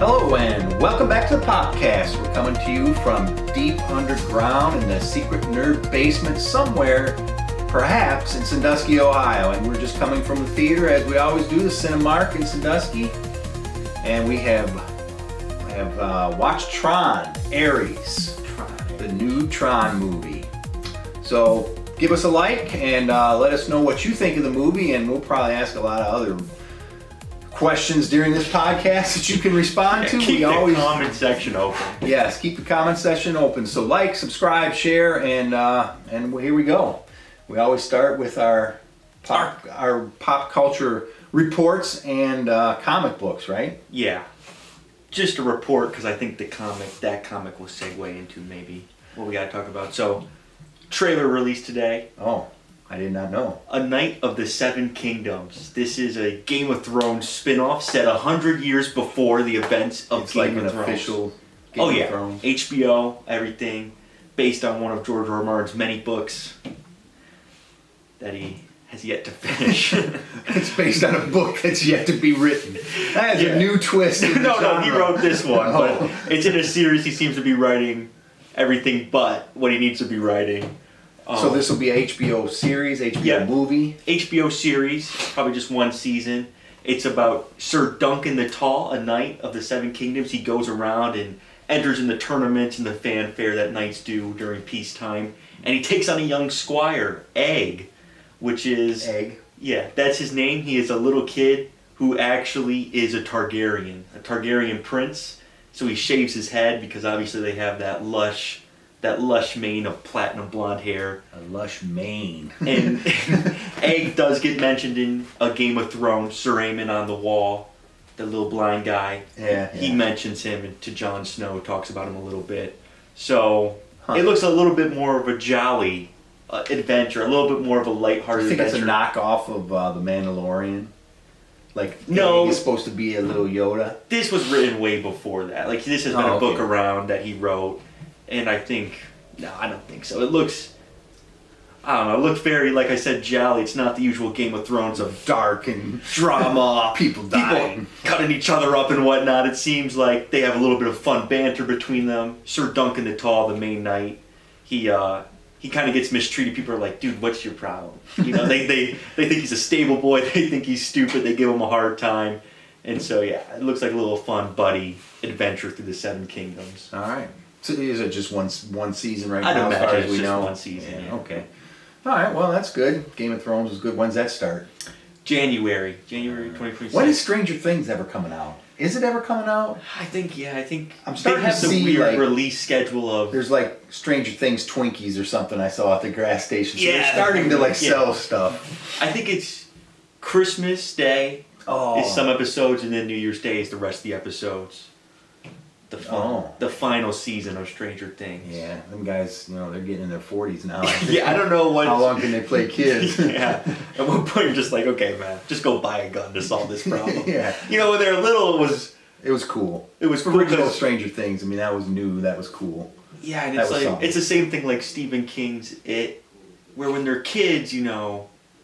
Hello and welcome back to the Popcast. We're coming to you from deep underground in the secret nerd basement somewhere, perhaps in Sandusky, Ohio. And we're just coming from the theater as we always do, the Cinemark in Sandusky. And we have watched TRON, Ares, the new TRON movie. So give us a like and let us know what you think of the movie, and we'll probably ask a lot of other questions during this podcast that you can respond to. Keep the comment section open. Yes, keep the comment section open. So like, subscribe, share, and here we go. We always start with our pop culture reports and comic books, right? Yeah. Just a report, because I think that comic will segue into maybe what we got to talk about. So, trailer released today. Oh, I did not know. A Knight of the Seven Kingdoms. This is a Game of Thrones spin-off set 100 years before the events of Game of Thrones. It's like an official Game of Thrones. HBO, everything, based on one of George R. R. Martin's many books that he has yet to finish. It's based on a book that's yet to be written. That is a new twist in the No, he wrote this one, but it's in a series he seems to be writing everything but what he needs to be writing. So this will be a HBO series, HBO movie? HBO series, probably just one season. It's about Sir Duncan the Tall, a knight of the Seven Kingdoms. He goes around and enters in the tournaments and the fanfare that knights do during peacetime. And he takes on a young squire, Egg, which is... Egg? Yeah, that's his name. He is a little kid who actually is a Targaryen prince. So he shaves his head because obviously they have that lush mane of platinum blonde hair. A lush mane. And Egg does get mentioned in a Game of Thrones, Sir Aemon on the Wall, the little blind guy. Yeah. He mentions him to Jon Snow, talks about him a little bit. So it looks a little bit more of a jolly adventure, a little bit more of a lighthearted adventure. I think it's a knockoff of The Mandalorian. Like, no, he's supposed to be a little Yoda. This was written way before that. Like, this has been a book around that he wrote. And I don't think so. It looks very, like I said, jolly. It's not the usual Game of Thrones of dark and drama, people dying, people cutting each other up and whatnot. It seems like they have a little bit of fun banter between them. Sir Duncan the Tall, the main knight, he kind of gets mistreated. People are like, dude, what's your problem? You know, they think he's a stable boy. They think he's stupid. They give him a hard time. And so, yeah, it looks like a little fun buddy adventure through the Seven Kingdoms. All right. So is it just one season right now? I'd imagine it's just one season. Yeah. Okay. All right. Well, that's good. Game of Thrones was good. When's that start? January 2026. When is Stranger Things ever coming out? Is it ever coming out? I think I'm starting they have to see the weird like, release schedule of. There's like Stranger Things Twinkies or something I saw at the gas station. So yeah, they're starting to sell stuff. I think it's Christmas Day is some episodes, and then New Year's Day is the rest of the episodes. The final season of Stranger Things. Yeah, them guys, they're getting in their 40s now. Yeah, I don't know how long can they play kids. Yeah, at one point you're just like, okay, man, just go buy a gun to solve this problem. Yeah, when they were little, it was cool. It was cool original Stranger Things. I mean, that was new. That was cool. Yeah, and it's the same thing like Stephen King's It, where when they're kids,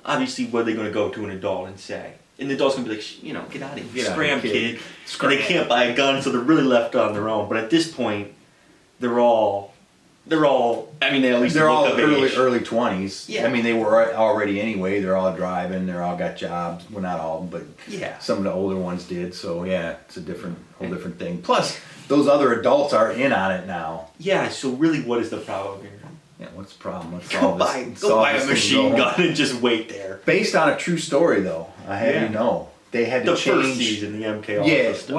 obviously what are they going to go to an adult and say? And the adult's going to be like, get out of here. Scram, kid. And they can't buy a gun, so they're really left on their own. But at this point, they're all I mean, they at least they're all early 20s. Yeah. I mean, they were already anyway. They're all driving. They're all got jobs. Well, not all, but some of the older ones did. So, yeah, it's a whole different thing. Plus, those other adults are in on it now. Yeah, so really, what is the problem here? Yeah, what's the problem? Let's go buy a machine gun and just wait there. Based on a true story, though. I had you know. They had to change. The first season, the MK Ultra stuff.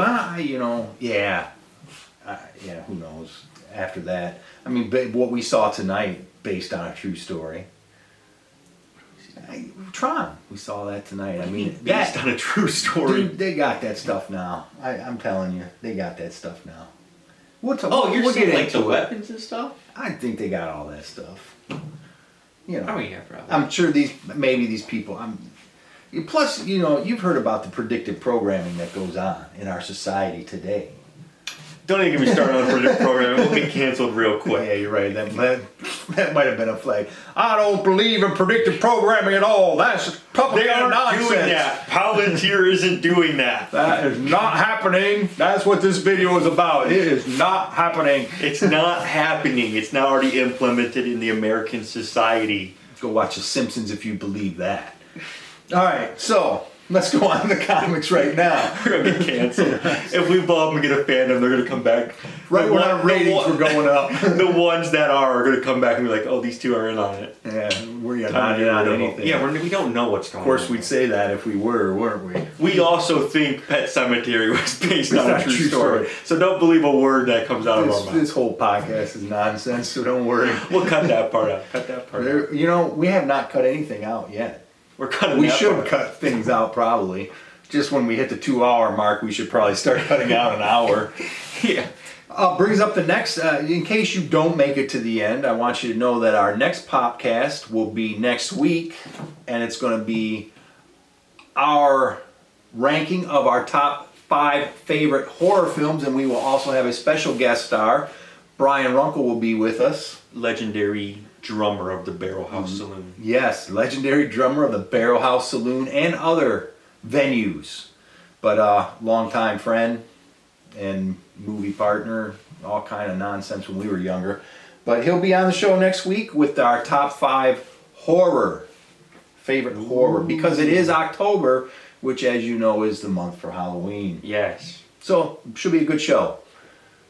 Well, who knows after that. I mean, what we saw tonight, based on a true story. TRON, we saw that tonight. I mean, based on a true story. Dude, they got that stuff now. I'm telling you, they got that stuff now. You're saying like the weapons and stuff? I think they got all that stuff. Oh yeah, probably. I'm sure these people. Plus, you've heard about the predictive programming that goes on in our society today. Don't even get me started on predictive programming. We'll be canceled real quick. Yeah, you're right. That might have been a flag. I don't believe in predictive programming at all. That's propaganda nonsense. Doing that. Palantir isn't doing that. That is not happening. That's what this video is about. It is not happening. It's not happening. It's not already implemented in the American society. Go watch The Simpsons if you believe that. All right, so let's go on to the comics right now. We're going to get canceled. If we blow up and get a fandom, they're going to come back. Right when our ratings were going up. The ones that are going to come back and be like, oh, these two are in on it. Yeah, we're not in on anything. Yeah, we don't know what's going on. Of course, we'd say that if we were, weren't we? We also think Pet Sematary was based on a true story. So don't believe a word that comes out of our mouth. This whole podcast is nonsense, so don't worry. We'll cut that part out. Cut that part out. You know, we have not cut anything out yet. We're cutting We that should part. cut things out probably. Just when we hit the 2-hour mark, we should probably start cutting out an hour. Yeah. Brings up the next, in case you don't make it to the end, I want you to know that our next Popcast will be next week, and it's going to be our ranking of our top 5 favorite horror films, and we will also have a special guest star. Brian Runkle will be with us. Legendary drummer of the Barrel House Saloon. Yes, legendary drummer of the Barrel House Saloon and other venues. But longtime friend and movie partner, all kind of nonsense when we were younger. But he'll be on the show next week with our top 5 favorite horror, because it is October, which, as you know, is the month for Halloween. Yes. So should be a good show.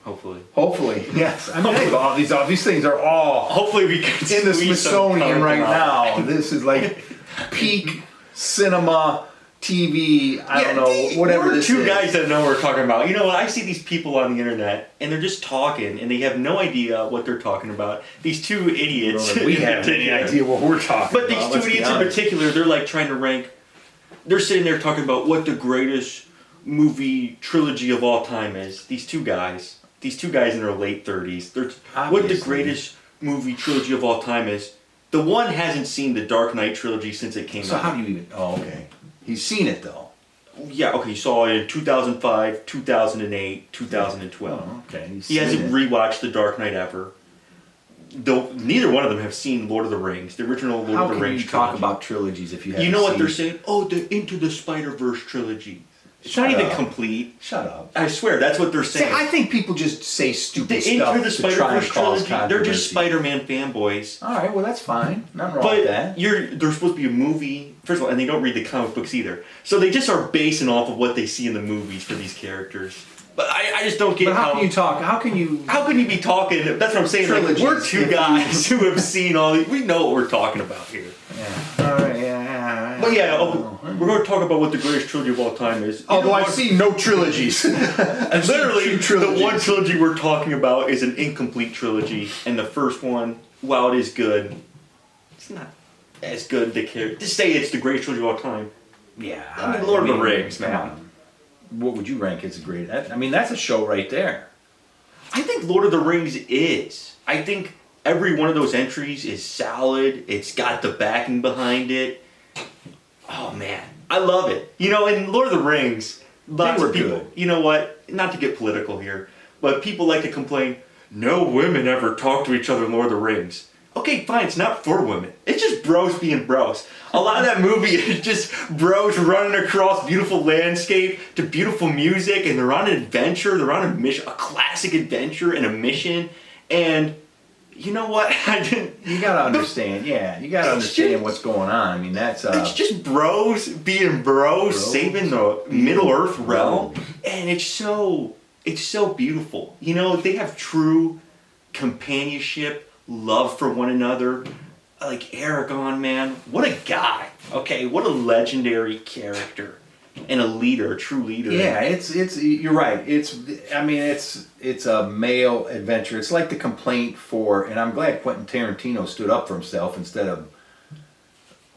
Hopefully, yes. I mean, hey, all these things are all hopefully we can in the squeeze some Smithsonian right out. now. This is like peak cinema, TV. I don't know, whatever this is. We're two guys that know what we're talking about. You know, I see these people on the internet and they're just talking and they have no idea what they're talking about. These two idiots. We have any idea what we're talking about. But these two idiots in particular, they're like trying to rank. They're sitting there talking about what the greatest movie trilogy of all time is. These two guys in their late 30s. They're what the greatest movie trilogy of all time is. The one hasn't seen the Dark Knight trilogy since it came out. So how do you even... Oh, okay. He's seen it, though. Yeah, okay. He saw it in 2005, 2008, 2012. Oh, okay. He hasn't rewatched The Dark Knight ever. Though neither one of them have seen Lord of the Rings, the original Lord of the Rings trilogy. How can you talk about trilogies if you haven't You know what seen they're saying? Oh, the Into the Spider-Verse trilogy. It's Shut not even up. complete. Shut up. I swear, that's what they're saying. See, I think people just say stupid The stuff Into the to try and Spider-Verse cause trilogy, they're just controversy. Spider-Man fanboys. All right, well, that's fine. Nothing wrong with that. But there's supposed to be a movie, first of all, and they don't read the comic books either. So they just are basing off of what they see in the movies for these characters. But I just don't get But how can you talk? How can you be talking? That's what I'm saying. Like, we're two guys who have seen all these. We know what we're talking about here. Yeah. All right, yeah. But yeah, we're going to talk about what the greatest trilogy of all time is. Although I've seen no trilogies. And literally, the one trilogy we're talking about is an incomplete trilogy. And the first one, while it is good, it's not as good to say it's the greatest trilogy of all time. Yeah. I mean, Lord of the Rings, man. What would you rank as a great... I mean, that's a show right there. I think Lord of the Rings is. I think every one of those entries is solid. It's got the backing behind it. Oh, man. I love it. You know, in Lord of the Rings, lots of people... Good. You know what? Not to get political here, but people like to complain, no women ever talk to each other in Lord of the Rings. Okay, fine, it's not for women. It's just bros being bros. A lot of that movie is just bros running across beautiful landscape to beautiful music, and they're on an adventure, they're on a mission, a classic adventure and a mission, and you know what? You gotta understand, you gotta understand what's going on. I mean, that's... it's just bros being bros, saving the Middle-earth realm, and it's so beautiful. You know, they have true companionship, love for one another. Like Aragorn, man, what a guy. Okay, what a legendary character and a leader, a true leader. Yeah, it's you're right. It's a male adventure. It's like the complaint for, and I'm glad Quentin Tarantino stood up for himself instead of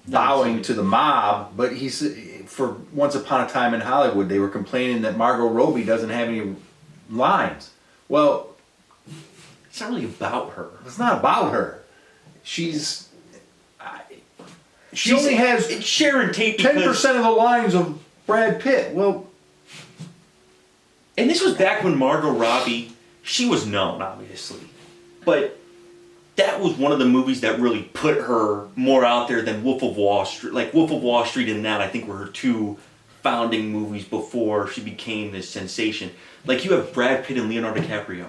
bowing to the mob. But for Once Upon a Time in Hollywood, they were complaining that Margot Robbie doesn't have any lines. Well, it's not really about her. It's not about her. She only has Sharon Tate 10% of the lines of Brad Pitt. Well, and this was back when Margot Robbie, she was known, obviously, but that was one of the movies that really put her more out there than Wolf of Wall Street. Like Wolf of Wall Street and that, I think, were her two founding movies before she became this sensation. Like, you have Brad Pitt and Leonardo DiCaprio.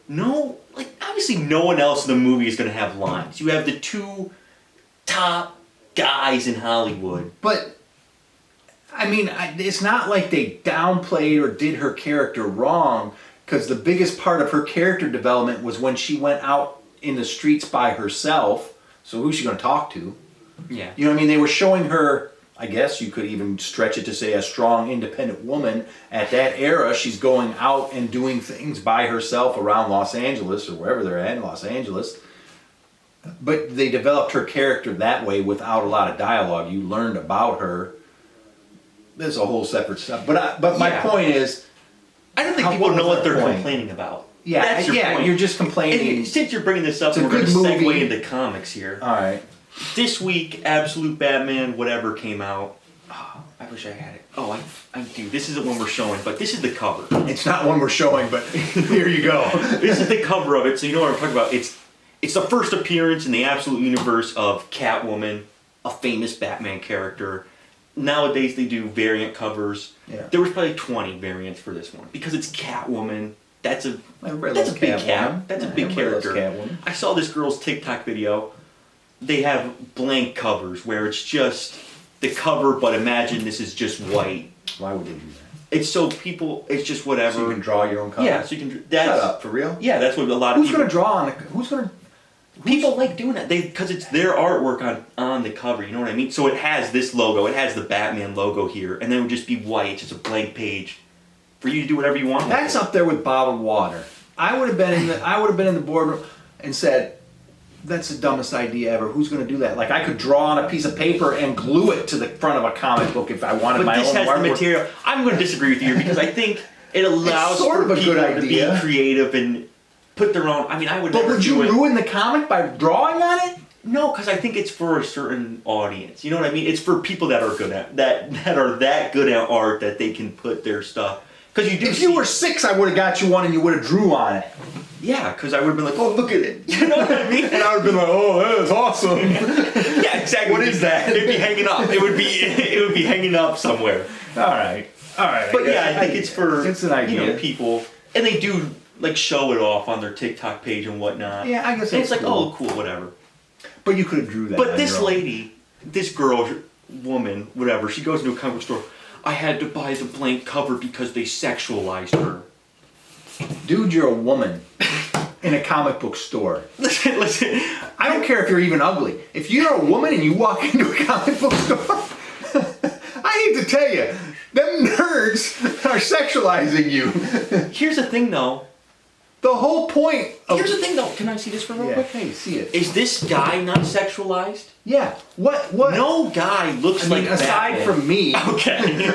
No, like, obviously no one else in the movie is going to have lines. You have the two top guys in Hollywood. But, I mean, it's not like they downplayed or did her character wrong, because the biggest part of her character development was when she went out in the streets by herself. So who's she going to talk to? Yeah. You know what I mean? They were showing her, I guess you could even stretch it to say, a strong, independent woman. At that era, she's going out and doing things by herself around Los Angeles or wherever they're at in Los Angeles. But they developed her character that way without a lot of dialogue. You learned about her. There's a whole separate stuff. But my point is, I don't think people know what they're complaining about. Yeah, that's your point. You're just complaining. And since you're bringing this up, we're going to segue into comics here. All right. This week, Absolute Batman whatever came out. Oh, I wish I had it. Oh, I do. This isn't one we're showing, but this is the cover. It's not one we're showing, but here you go. This is the cover of it, so you know what I'm talking about. It's the first appearance in the Absolute universe of Catwoman, a famous Batman character. Nowadays they do variant covers. Yeah. There was probably 20 variants for this one because it's Catwoman. That's a big cat. That's a big character. I saw this girl's TikTok video. They have blank covers where it's just the cover, but imagine this is just white. Why would they do that? It's so people. It's just whatever. So you can draw your own cover. Yeah, so you can. Shut up, for real? Yeah, that's what a lot of people. Who's going to draw on it? Who's going to? People like doing that because it's their artwork on the cover, you know what I mean? So it has this logo, it has the Batman logo here, and then it would just be white, just a blank page for you to do whatever you want. That's up there with bottled water. I would have been in the boardroom and said, "That's the dumbest idea ever. Who's going to do that?" Like, I could draw on a piece of paper and glue it to the front of a comic book if I wanted my own artwork. But this has the material. I'm going to disagree with you because I think it allows for people to be creative and put their own. I mean, I would. But would you ruin the comic by drawing on it? No, because I think it's for a certain audience. You know what I mean? It's for people that are good at that are that good at art that they can put their stuff. Because you do. If you were 6, I would have got you one and you would have drew on it. Yeah, because I would have been like, "Oh, look at it." You know what I mean? And I would have been like, "Oh, that's awesome." Yeah, exactly. What is that? It'd be hanging up. It would be hanging up somewhere. All right. But I think it's for it's an idea. People, and they do like show it off on their TikTok page and whatnot. Yeah, I guess it's like, oh, cool, whatever. But you could have drew that. But this lady, this girl, woman, whatever, she goes into a comic book store. I had to buy the blank cover because they sexualized her. Dude, you're a woman in a comic book store. Listen. I don't care if you're even ugly. If you're a woman and you walk into a comic book store, I hate to tell you, them nerds are sexualizing you. Here's the thing, though. The whole point of... Here's the thing, though. Can I see this for real quick? Hey, see it. Is this guy not sexualized? Yeah. What? No guy looks like aside Batman. from me. Okay.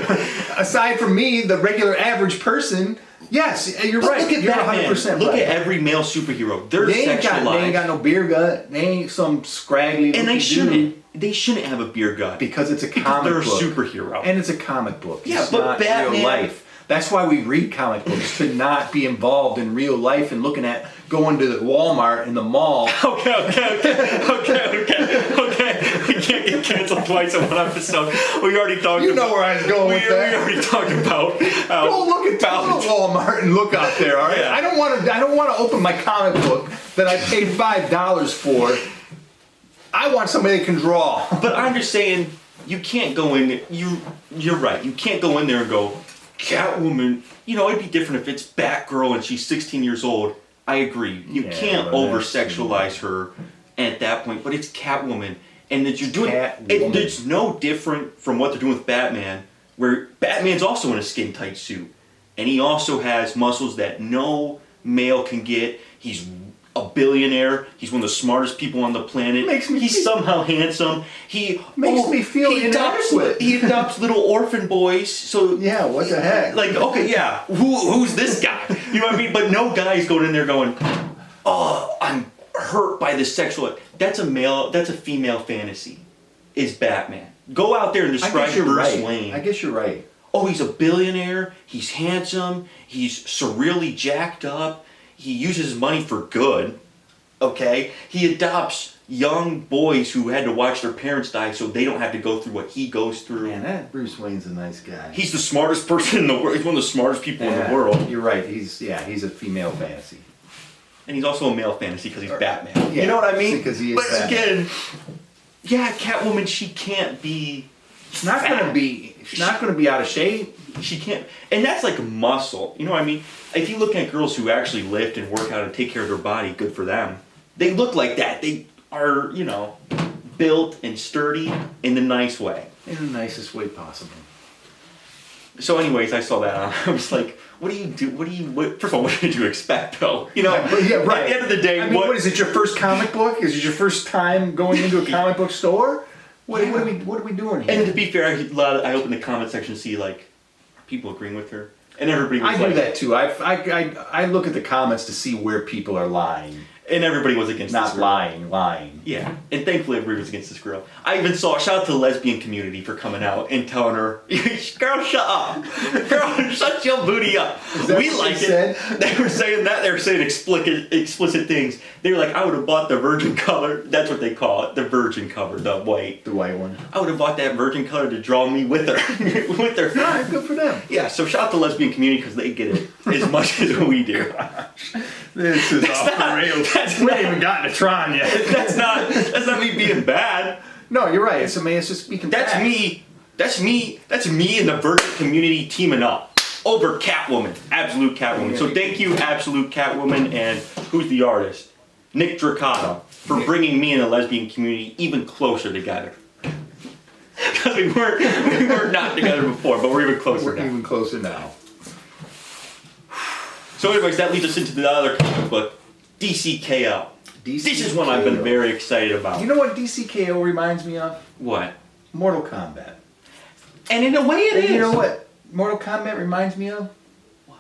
Aside from me, the regular average person... Yes, you're right. Look at you're Batman. 100% Look right. at every male superhero. They're sexualized. They ain't got no beer gut. They ain't some scraggly. And they shouldn't. They shouldn't have a beer gut because it's a comic book. They're a superhero. And it's a comic book. Yeah, it's but not Batman, real life. That's why we read comic books, to not be involved in real life and looking at going to the Walmart in the mall. Okay. We can't get canceled twice in one episode. We already talked. You know where I was going with that. We already talked about. Go look at Walmart and look out there. All right. Yeah. I don't want to open my comic book that I paid $5 for. I want somebody that can draw. But I'm just saying, you can't go in. You're right. You can't go in there and go, Catwoman. You know, it'd be different if it's Batgirl and she's 16 years old. I agree. You can't over-sexualize her at that point. But it's Catwoman, and that you're doing. It's no different from what they're doing with Batman, where Batman's also in a skin-tight suit, and he also has muscles that no male can get. He's a billionaire. He's one of the smartest people on the planet. He's somehow handsome. He makes me feel inadequate. He adopts little orphan boys. So yeah, what the heck? Like, okay, yeah, who's this guy? You know what I mean? But no guy's going in there going, "Oh, I'm hurt by this sexual." That's a female fantasy. Is Batman? Go out there and describe Bruce Wayne. I guess you're right. Oh, he's a billionaire. He's handsome. He's surreally jacked up. He uses his money for good. Okay? He adopts young boys who had to watch their parents die so they don't have to go through what he goes through. Man, that Bruce Wayne's a nice guy. He's the smartest person in the world. He's one of the smartest people in the world. You're right. He's a female fantasy. And he's also a male fantasy because he's Batman. Yeah, you know what I mean? Because he is but Batman. Again, yeah, Catwoman, she can't be. She's not gonna be out of shape. She can't, and that's like muscle. You know what I mean? If you look at girls who actually lift and work out and take care of their body, good for them. They look like that. They are, built and sturdy in the nice way. In the nicest way possible. So, anyways, I saw that. I was like, "What do you do? First of all, what did you expect, though? Yeah, right. At the end of the day, I mean, what is it? Your first comic book? Is it your first time going into a comic book store? What are we doing here? And to be fair, I opened the comment section to see like people agreeing with her, and everybody was I do that too. I look at the comments to see where people are lying. And everybody was against this girl. Not lying. Yeah, and thankfully everybody was against this girl. I even saw, shout out to the lesbian community for coming out and telling her, girl, shut up. Girl, shut your booty up. We like it. They were saying that. They were saying explicit things. They were like, I would have bought the virgin color. That's what they call it, the virgin cover, the white. The white one. I would have bought that virgin color to draw me with her. With her. All right, good for them. Yeah, so shout out to the lesbian community because they get it as much as we do. Gosh, this is off the rails. We ain't even gotten to Tron yet. That's not me being bad. No, you're right. It's just speaking. That's me and the virgin community teaming up over Catwoman, Absolute Catwoman. So thank you, Absolute Catwoman, and who's the artist? Nick Dracata, for bringing me and the lesbian community even closer together. Because we weren't not together before, but we're even closer now. We're even closer now. So anyways, that leads us into the other comic book, DCKO. This is one I've been very excited about. You know what DCKO reminds me of? What? Mortal Kombat. And in a way it is. You know what Mortal Kombat reminds me of? What?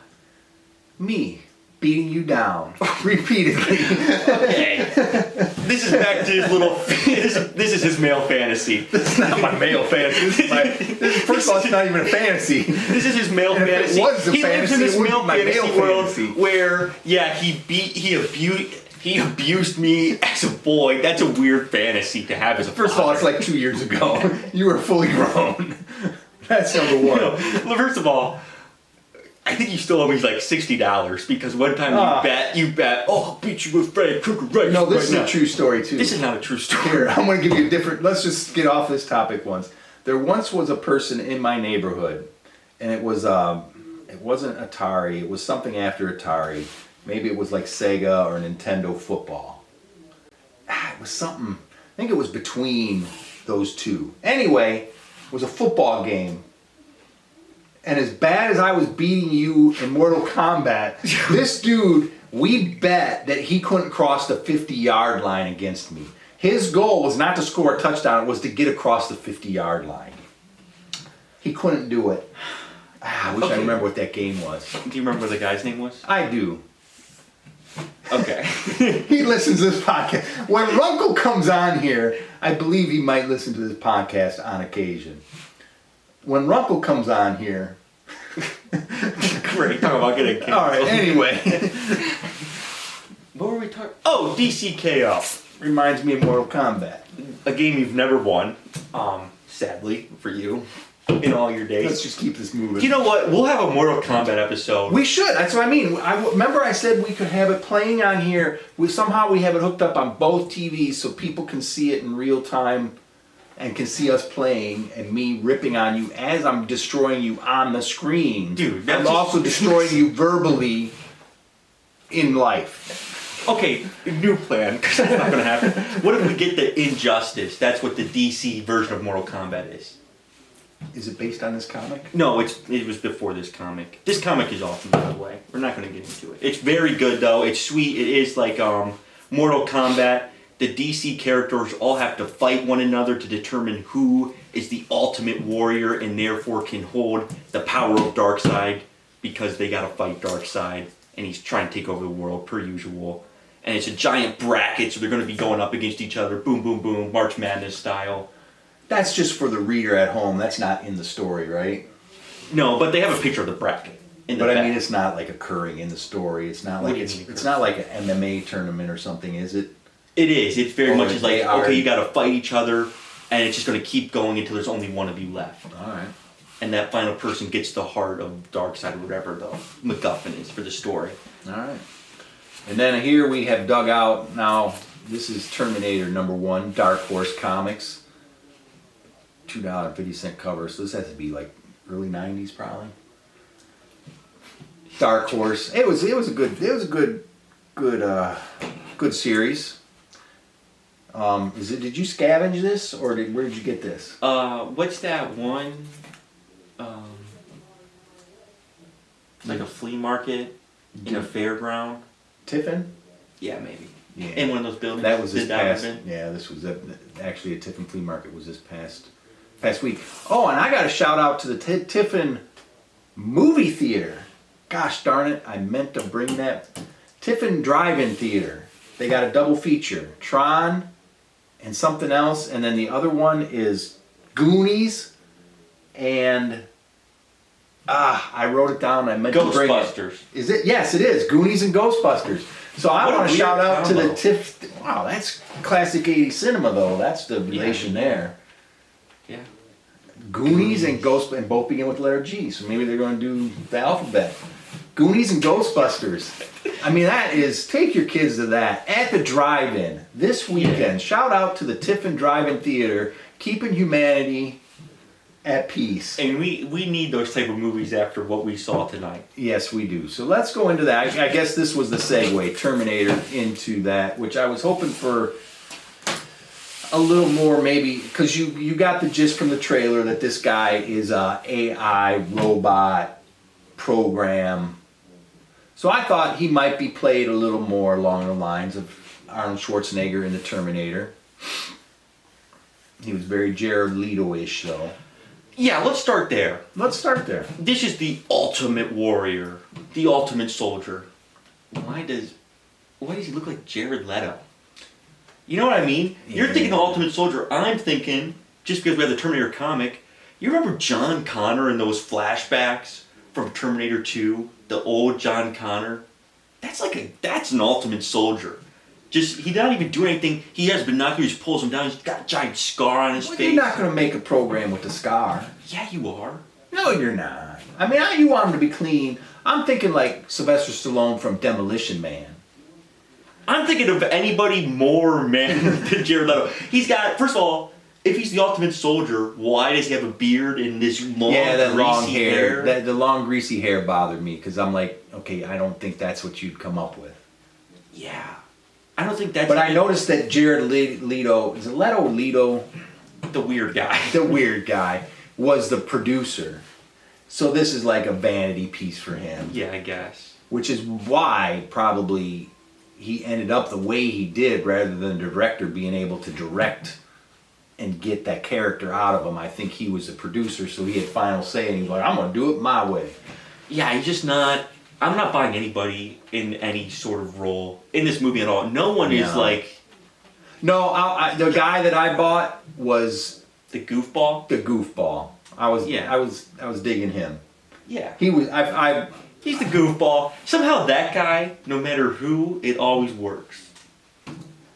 Me beating you down repeatedly. Okay. This is back to his little. This is his male fantasy. This is not my male fantasy. First of all, it's not even a fantasy. This is his male fantasy. He lives in this male fantasy world where, yeah, he abused me as a boy. That's a weird fantasy to have as a First of all, it's like 2 years ago. You were fully grown. That's number one. First of all, I think you still owe me like $60 because one time you bet, oh, I'll beat you with Fred Krueger right No, this right is a true story too. This is not a true story. Here, I'm going to give you a different, let's just get off this topic once. There once was a person in my neighborhood, and it wasn't Atari, it was something after Atari. Maybe it was like Sega or Nintendo football. It was something, I think it was between those two. Anyway, it was a football game. And as bad as I was beating you in Mortal Kombat, this dude, we bet that he couldn't cross the 50-yard line against me. His goal was not to score a touchdown, it was to get across the 50-yard line. He couldn't do it. I wish I remember what that game was. Do you remember what the guy's name was? I do. Okay. He listens to this podcast. When Runkle comes on here, I believe he might listen to this podcast on occasion. When Runkle comes on here... Great, talking about getting canceled. Alright, anyway. What were we talking? Oh, DCKO. Reminds me of Mortal Kombat. A game you've never won, sadly, for you, in all your days. Let's just keep this moving. You know what? We'll have a Mortal Kombat episode. We should. That's what I mean. Remember I said we could have it playing on here. Somehow we have it hooked up on both TVs so people can see it in real time and can see us playing and me ripping on you as I'm destroying you on the screen. Dude, I'm also destroying you verbally in life. Okay, new plan, because that's not going to happen. What if we get the Injustice? That's what the DC version of Mortal Kombat is. Is it based on this comic? No, it was before this comic. This comic is awesome, by the way. We're not going to get into it. It's very good, though. It's sweet. It is like Mortal Kombat. The DC characters all have to fight one another to determine who is the ultimate warrior and therefore can hold the power of Darkseid because they got to fight Darkseid and he's trying to take over the world per usual. And it's a giant bracket, so they're going to be going up against each other. Boom, boom, boom. March Madness style. That's just for the reader at home. That's not in the story, right? No, but they have a picture of the bracket. But I mean, it's not like occurring in the story. It's not like it's not like an MMA tournament or something, is it? It is. It's very much like, okay, you got to fight each other, and it's just going to keep going until there's only one of you left. All right. And that final person gets the heart of Darkseid or whatever the MacGuffin is for the story. All right. And then here we have dug out, now this is Terminator #1, Dark Horse Comics. $2.50 cover, so this has to be like early 90s probably. Dark Horse. It was a good series. Did you scavenge this, or where did you get this? What's that one? Like a flea market in a fairground. Tiffin? Yeah, maybe. Yeah. In one of those buildings. That was this past. Yeah, this was actually a Tiffin flea market. Was this past week? Oh, and I got a shout out to the Tiffin movie theater. Gosh darn it! I meant to bring that. Tiffin Drive-In Theater. They got a double feature. TRON and something else, and then the other one is Goonies and I wrote it down. I meant to bring it. Ghostbusters. Is it? Yes, it is. Goonies and Ghostbusters. So I want to shout out to the Tiff. Wow, that's classic 80s cinema though. That's the relation there. Yeah. Goonies and Ghost, and both begin with the letter G. So maybe they're going to do the alphabet. Goonies and Ghostbusters. I mean, that is, take your kids to that at the drive-in this weekend. Yeah. Shout out to the Tiffin Drive-In Theater, keeping humanity at peace. And we need those type of movies after what we saw tonight. Yes, we do. So let's go into that. I guess this was the segue, Terminator, into that, which I was hoping for a little more maybe, because you got the gist from the trailer that this guy is a AI robot program. So I thought he might be played a little more along the lines of Arnold Schwarzenegger in the Terminator. He was very Jared Leto-ish though. Yeah, let's start there. Let's start there. This is the ultimate warrior, the ultimate soldier. Why does he look like Jared Leto? You know what I mean? Yeah. You're thinking the ultimate soldier. I'm thinking, just because we have the Terminator comic, you remember John Connor in those flashbacks from Terminator 2? The old John Connor? That's an ultimate soldier. Just, he not even doing anything. He has binoculars, pulls him down. He's got a giant scar on his face. You're not going to make a program with the scar. Yeah, you are. No, you're not. I mean, you want him to be clean. I'm thinking like Sylvester Stallone from Demolition Man. I'm thinking of anybody more man than Jared Leto. He's got, first of all, if he's the ultimate soldier, why does he have a beard and this long, long hair? The long, greasy hair bothered me because I'm like, okay, I don't think that's what you'd come up with. Yeah. I don't think that's... But I noticed that Jared Leto, is it Leto or Leto? The weird guy. The weird guy was the producer. So this is like a vanity piece for him. Yeah, I guess. Which is why probably he ended up the way he did rather than the director being able to direct and get that character out of him. I think he was the producer, so he had final say, and he was like, I'm going to do it my way. Yeah, he's just not... I'm not buying anybody in any sort of role in this movie at all. No one is like... No, the guy that I bought was... The goofball? The goofball. I was digging him. Yeah. He was... He's the goofball. Somehow that guy, no matter who, it always works.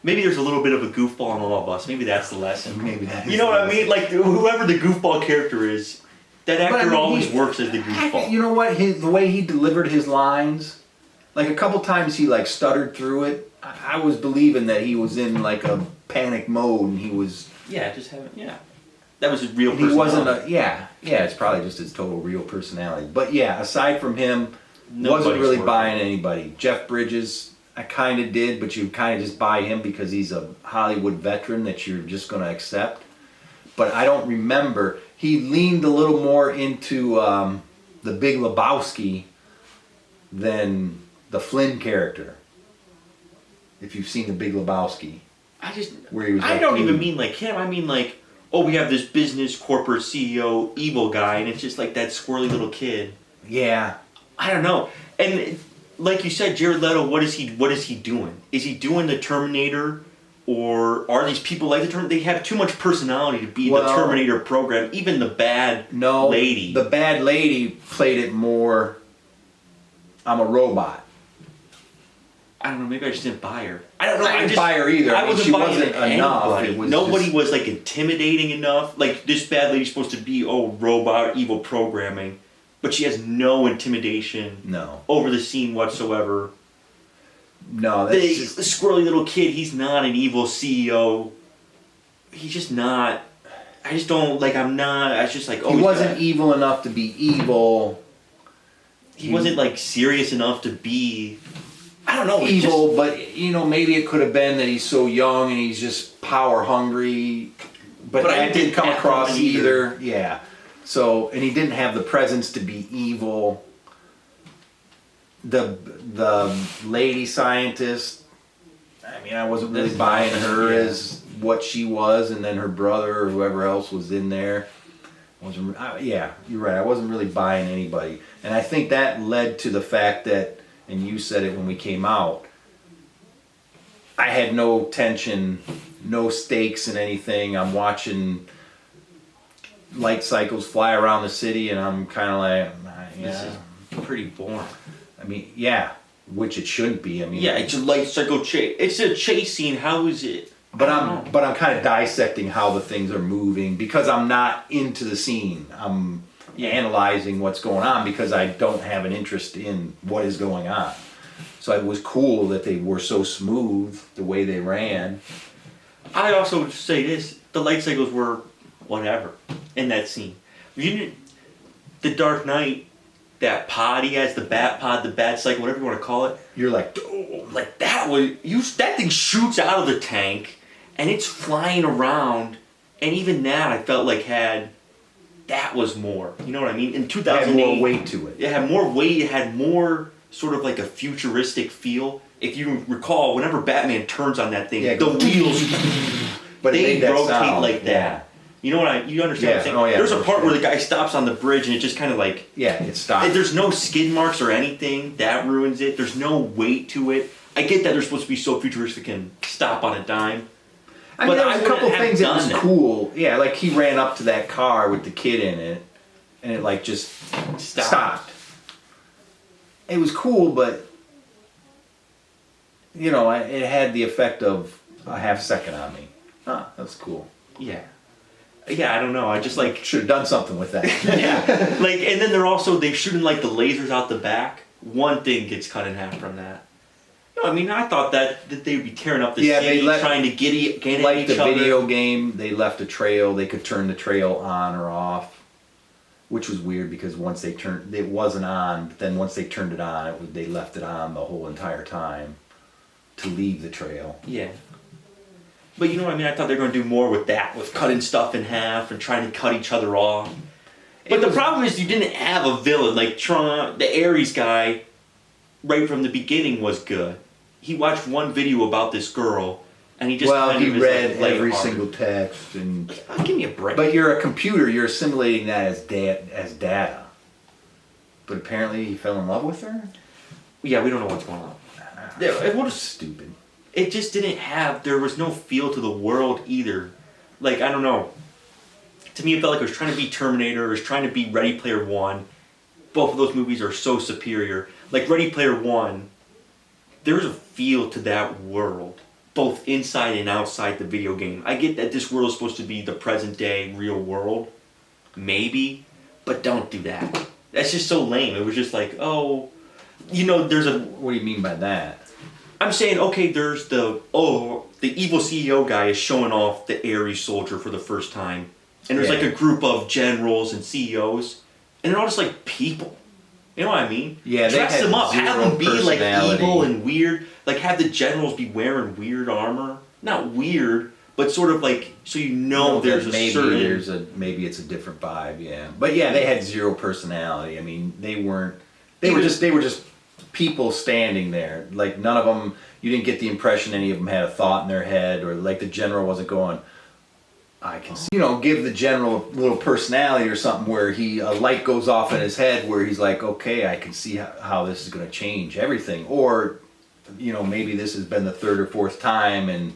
Maybe there's a little bit of a goofball in all of us. Maybe that's the lesson. Maybe that is. You know what I mean? Like, whoever the goofball character is... That actor always works as the goofball. You know what? The way he delivered his lines, like a couple times he like stuttered through it. I was believing that he was in like a panic mode, and he was. Yeah, just having. Yeah, that was his real personality. He wasn't a. Yeah. It's probably just his total real personality. But yeah, aside from him, wasn't really buying anybody. Jeff Bridges, I kind of did, but you kind of just buy him because he's a Hollywood veteran that you're just going to accept. But I don't remember. He leaned a little more into the Big Lebowski than the Flynn character. If you've seen the Big Lebowski. I don't even mean like him. I mean like, oh, we have this business corporate CEO evil guy, and it's just like that squirrely little kid. Yeah. I don't know. And like you said, Jared Leto, what is he doing? Is he doing the Terminator? Or are these people like the Terminator? They have too much personality to be the Terminator program. Even the bad lady. The bad lady played it more I'm a robot. I don't know, maybe I just didn't buy her. I don't know. I didn't buy her either. I wasn't buying enough. Nobody was like intimidating enough. Like this bad lady's supposed to be robot, evil programming, but she has no intimidation. Over the scene whatsoever. No, the squirrely little kid. He's not an evil CEO. He's just not. I just don't like. I'm not. I was just like. Oh, he wasn't evil enough to be evil. He wasn't like serious enough to be. I don't know. Evil, but maybe it could have been that he's so young and he's just power hungry. But that didn't come across either. Yeah. So, and he didn't have the presence to be evil. The lady scientist, I mean, I wasn't really buying her as what she was, and then her brother or whoever else was in there. Yeah, you're right. I wasn't really buying anybody. And I think that led to the fact that, and you said it when we came out, I had no tension, no stakes in anything. I'm watching light cycles fly around the city, and I'm kind of like, this is pretty boring. I mean, yeah, which it shouldn't be. I mean, yeah, it's a light cycle chase. It's a chase scene. How is it? But I'm kind of dissecting how the things are moving because I'm not into the scene. I'm analyzing what's going on because I don't have an interest in what is going on. So it was cool that they were so smooth the way they ran. I also would say this: the light cycles were whatever in that scene. The Dark Knight, that pod he has, the bat pod, the bat cycle, whatever you want to call it. You're like, oh, like that that thing shoots out of the tank and it's flying around, and even that I felt like that was more. You know what I mean? In 2008, it had more weight to it. It had more weight. It had more sort of like a futuristic feel. If you recall, whenever Batman turns on that thing, the wheels they rotate like that. You know what you understand what I'm saying? Oh, yeah, there's a part where the guy stops on the bridge and it just kind of like... Yeah, it stops. There's no skid marks or anything. That ruins it. There's no weight to it. I get that they're supposed to be so futuristic and stop on a dime. I mean, there was a couple things that was cool. Yeah, like he ran up to that car with the kid in it and it like just stopped. It was cool, but it had the effect of a half second on me. That's cool. Yeah. Yeah, I don't know. I just like should have done something with that. Yeah, like, and then they're shooting like the lasers out the back. One thing gets cut in half from that. I mean, I thought that they would be tearing up the city, trying to get at like each the other. video game. They left a trail. They could turn the trail on or off, which was weird because once they turned, it wasn't on. But then once they turned it on, they left it on the whole entire time to leave the trail. Yeah. But you know what I mean? I thought they were going to do more with that, with cutting stuff in half and trying to cut each other off. But the problem is you didn't have a villain. Like Tron, the Ares guy, right from the beginning was good. He watched one video about this girl, and he just he read every single text. And give me a break. But you're a computer. You're assimilating that as data. But apparently he fell in love with her? Yeah, we don't know what's going on. It was stupid. It just didn't have, there was no feel to the world either. Like, I don't know. To me, it felt like it was trying to be Terminator, it was trying to be Ready Player One. Both of those movies are so superior. Like, Ready Player One, there's a feel to that world, both inside and outside the video game. I get that this world is supposed to be the present day, real world. Maybe. But don't do that. That's just so lame. It was just like, there's a... What do you mean by that? I'm saying, okay, there's the evil CEO guy is showing off the Ares soldier for the first time. And there's like a group of generals and CEOs. And they're all just like people. You know what I mean? Yeah, dress them up, have them be like evil and weird. Like have the generals be wearing weird armor. Not weird, but sort of like, so there's a certain... Maybe it's a different vibe, yeah. But yeah, they had zero personality. I mean, they were just people standing there. Like none of them, you didn't get the impression any of them had a thought in their head, or like the general wasn't going, I can see, give the general a little personality or something where a light goes off in his head where he's like, okay, I can see how this is going to change everything. Or, maybe this has been the third or fourth time and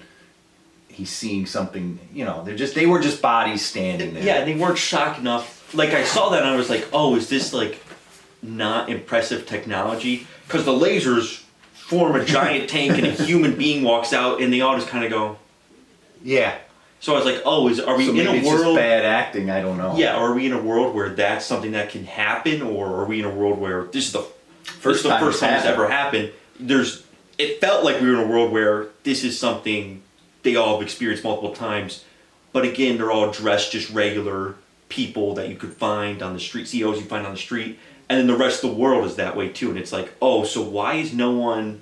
he's seeing something, they were just bodies standing there. Yeah, they weren't shocked enough. Like I saw that and I was like, oh, is this like not impressive technology, because the lasers form a giant tank and a human being walks out, and they all just kind of go. Yeah. So I was like, oh, are we so in a world? It's just bad acting. I don't know. Yeah, are we in a world where that's something that can happen, or are we in a world where this is the first time it's ever happened? It felt like we were in a world where this is something they all have experienced multiple times, but again, they're all dressed just regular people that you could find on the street, CEOs you find on the street, and then the rest of the world is that way too. And it's like, oh, so why is no one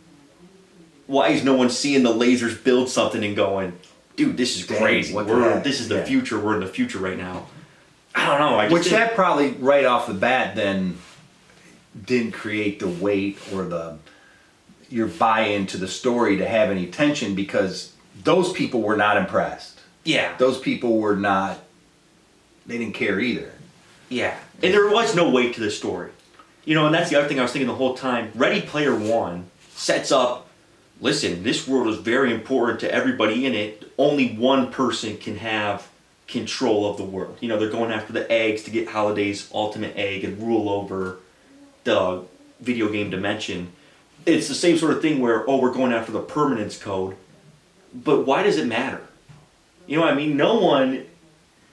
seeing the lasers build something and going, dude, this is crazy. This is the future. We're in the future right now. I don't know. That probably right off the bat then didn't create the weight or your buy-in to the story to have any tension, because those people were not impressed. Yeah. Those people were not, they didn't care either. Yeah. And there was no weight to the story. And that's the other thing I was thinking the whole time. Ready Player One sets up, listen, this world is very important to everybody in it. Only one person can have control of the world. They're going after the eggs to get Holiday's ultimate egg and rule over the video game dimension. It's the same sort of thing where, we're going after the permanence code. But why does it matter? You know what I mean? No one,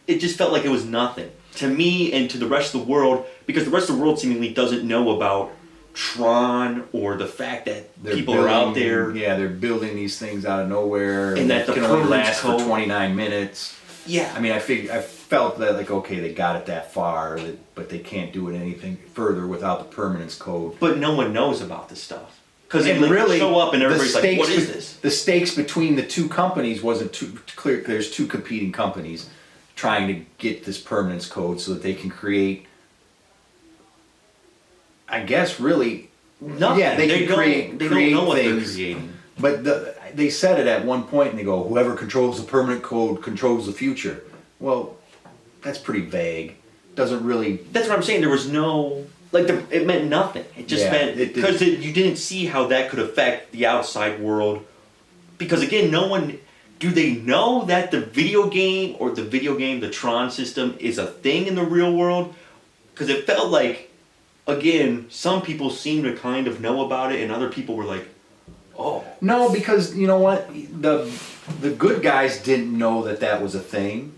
it just felt like it was nothing. To me and to the rest of the world, because the rest of the world seemingly doesn't know about TRON or the fact that people are out there. Yeah, they're building these things out of nowhere. And that can only last for 29 minutes. Yeah. I mean, I felt that, like, okay, they got it that far, but they can't do it anything further without the permanence code. But no one knows about this stuff. Because they really show up and everybody's like, what is this? The stakes between the two companies wasn't too clear. There's two competing companies trying to get this permanence code so that they can create, I guess, really nothing. Yeah, they can create don't know what things. They're creating. But they said it at one point, and they go, whoever controls the permanent code controls the future. Well, that's pretty vague. Doesn't really... That's what I'm saying. There was no... it meant nothing. It just meant... Because you didn't see how that could affect the outside world. Because, again, no one... Do they know that the video game, the TRON system, is a thing in the real world? Because it felt like, again, some people seem to kind of know about it, and other people were like, oh. No, because, you know what? The good guys didn't know that was a thing.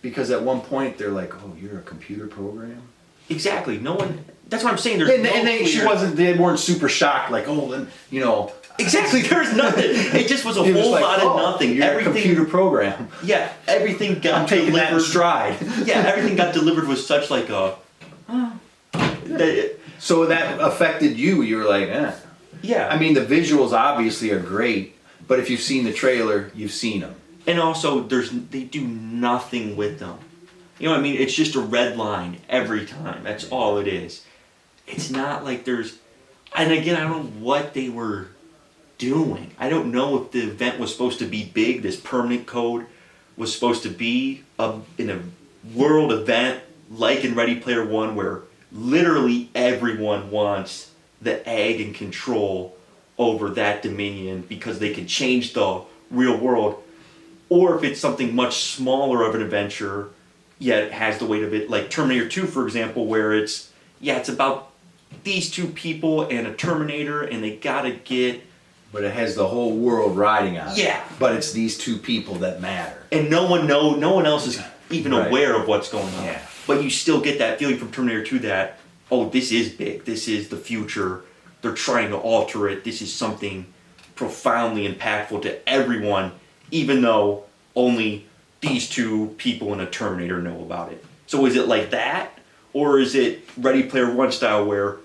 Because at one point, they're like, oh, you're a computer program? Exactly. No one... That's what I'm saying. They weren't super shocked, like, oh, then, Exactly. There's nothing. It just was a whole lot of nothing. You're a computer program. Yeah. Everything got I'm taking that in stride. Yeah. Everything got delivered with such like a... So that affected you. You were like, eh. Yeah. I mean, the visuals obviously are great, but if you've seen the trailer, you've seen them. And also, they do nothing with them. You know what I mean? It's just a red line every time. That's all it is. It's not like there's... And again, I don't know what they were doing. I don't know if the event was supposed to be big. This permanent code was supposed to be in a world event like in Ready Player One, where literally everyone wants the egg and control over that dominion because they can change the real world. Or if it's something much smaller of an adventure, yet it has the weight of it, like Terminator 2, for example, where it's about these two people and a Terminator, and they gotta get... But it has the whole world riding on it. Yeah. But it's these two people that matter. And no one else is even aware of what's going on. Yeah. But you still get that feeling from Terminator 2 that, oh, this is big, this is the future, they're trying to alter it, this is something profoundly impactful to everyone, even though only these two people in a Terminator know about it. So is it like that? Or is it Ready Player One style where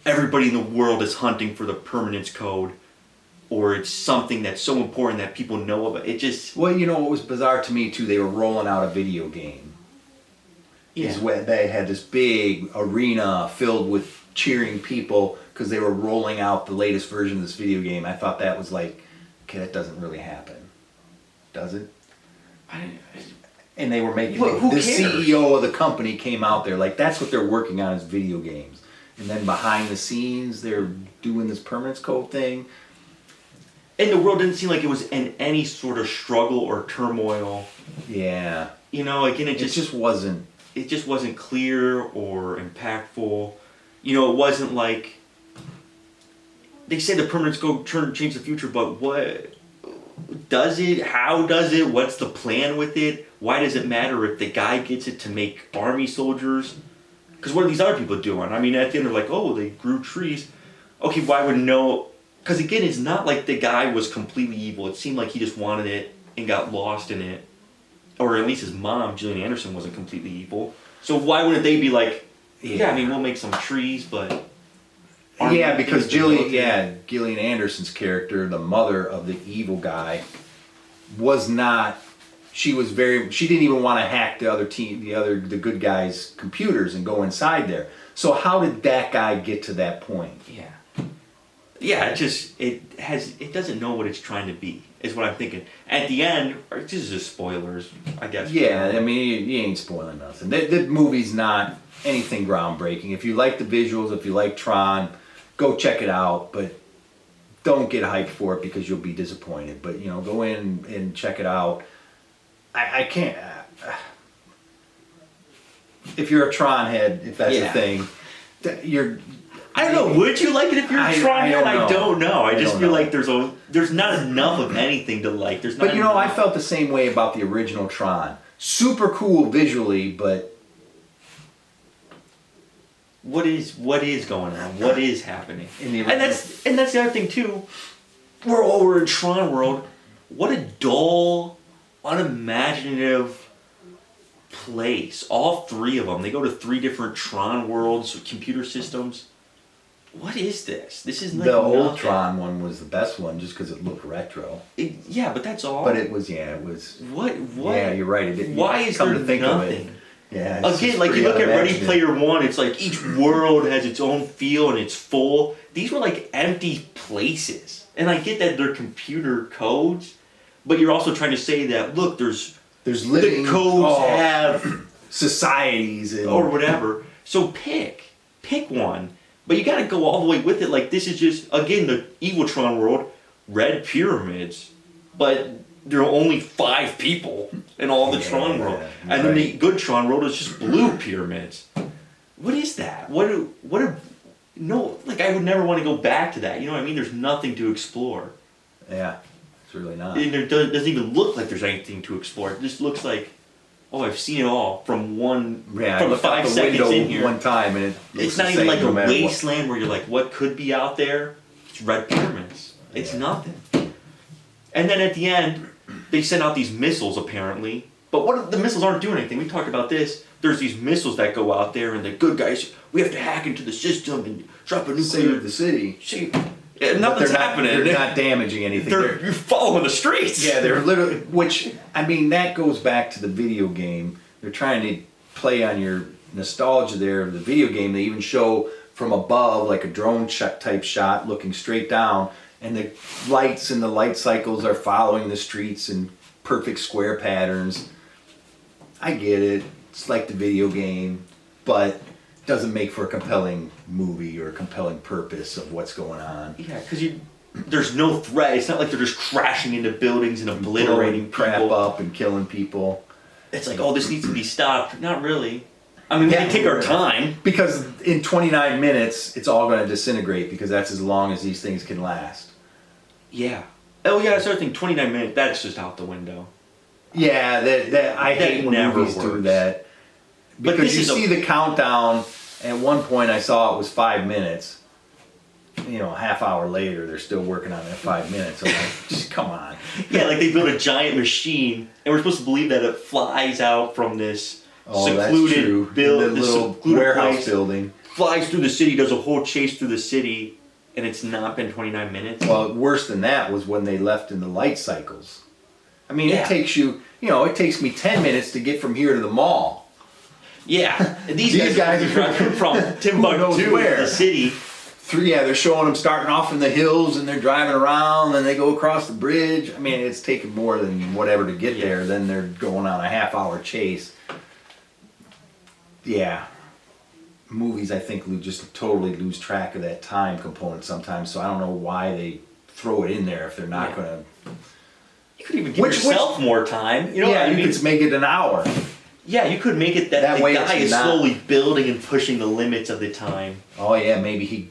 everybody in the world is hunting for the permanence code? Or it's something that's so important that people know about it? Just... Well, what was bizarre to me too, they were rolling out a video game. Yeah. Is when they had this big arena filled with cheering people because they were rolling out the latest version of this video game. I thought that was like, okay, that doesn't really happen. Does it? And they were making... Who the cares? CEO of the company came out there, like, that's what they're working on is video games. And then behind the scenes, they're doing this permanence code thing. And the world didn't seem like it was in any sort of struggle or turmoil. Yeah. Again, it just wasn't... It just wasn't clear or impactful. You know, it wasn't like they say the permanents go change the future, but what does it? How does it? What's the plan with it? Why does it matter if the guy gets it to make army soldiers? Because what are these other people doing? I mean, at the end they're like, oh, they grew trees. Okay, why would no? Because again, it's not like the guy was completely evil. It seemed like he just wanted it and got lost in it. Or at least his mom, Gillian Anderson, wasn't completely evil. So why wouldn't they be like, yeah, I mean, we'll make some trees, but... Yeah, because Gillian Anderson's character, the mother of the evil guy, was not... She didn't even want to hack the good guy's computers and go inside there. So how did that guy get to that point? Yeah. Yeah, it doesn't know what it's trying to be, is what I'm thinking. At the end, this is just spoilers, I guess. Yeah, I mean, you ain't spoiling nothing. The movie's not anything groundbreaking. If you like the visuals, if you like Tron, go check it out, but don't get hyped for it because you'll be disappointed. But, go in and check it out. I can't... if you're a Tron head, if that's a thing, you're... I don't know. Would you like it if you're a Tron head? I don't know. I just feel like there's not enough of anything to like. But I felt the same way about the original Tron. Super cool visually, but what is going on? What is happening? And that's the other thing too. We're in Tron world. What a dull, unimaginative place. All three of them. They go to 3 different Tron worlds, computer systems. What is this? This is like the old Tron one was the best one just because it looked retro. Yeah, but that's all. But it was. What? Yeah, you're right. Why is there nothing? Yeah. Again, like you look at Ready Player One, it's like each world has its own feel and it's full. These were like empty places, and I get that they're computer codes, but you're also trying to say that look, there's living the codes have societies or whatever. So pick one. But you gotta go all the way with it. Like, this is just, again, the evil Tron world, red pyramids. But there are only 5 people in all the Tron world. And then the good Tron world is just blue pyramids. What is that? No, like, I would never want to go back to that. You know what I mean? There's nothing to explore. Yeah, it's really not. And it doesn't even look like there's anything to explore. It just looks like, oh, I've seen it all from 5 seconds in here. One time, and it's not even like a wasteland where you're like, what could be out there? It's red pyramids. It's nothing. And then at the end, they send out these missiles apparently, but the missiles aren't doing anything. We talked about this. There's these missiles that go out there, and the good guys, we have to hack into the system and drop a nuclear. Save the city. Nothing's happening. They're not damaging anything. You're following the streets. Yeah, they're literally, which, I mean, that goes back to the video game. They're trying to play on your nostalgia there of the video game. They even show from above, like a drone type shot, looking straight down, and the lights and the light cycles are following the streets in perfect square patterns. I get it. It's like the video game, but doesn't make for a compelling movie or a compelling purpose of what's going on. Yeah, because there's no threat. It's not like they're just crashing into buildings and obliterating crap up and killing people. It's like, oh, this needs to be stopped. Not really. I mean, we can take our time. Because in 29 minutes, it's all going to disintegrate because that's as long as these things can last. Yeah. Oh, yeah, that's the other thing. 29 minutes, that's just out the window. Yeah, I hate when movies do that. Because you see the countdown. At one point I saw it was 5 minutes. A half hour later they're still working on that 5 minutes. I'm like, just come on. Yeah, like they built a giant machine and we're supposed to believe that it flies out from this secluded little warehouse building. Flies through the city, does a whole chase through the city, and it's not been 29 minutes. Well, worse than that was when they left in the light cycles. I mean, it takes it takes me 10 minutes to get from here to the mall. Yeah, and these guys are driving from Timbuktu to the city. They're showing them starting off in the hills and they're driving around and they go across the bridge. I mean, it's taken more than whatever to get there. Then they're going on a half-hour chase. Yeah. Movies, I think, just totally lose track of that time component sometimes, so I don't know why they throw it in there if they're not going to... You could even give yourself more time. You know what I mean? You could make it an hour. Yeah, you could make it that the way guy it's is not- slowly building and pushing the limits of the time. Oh yeah, maybe he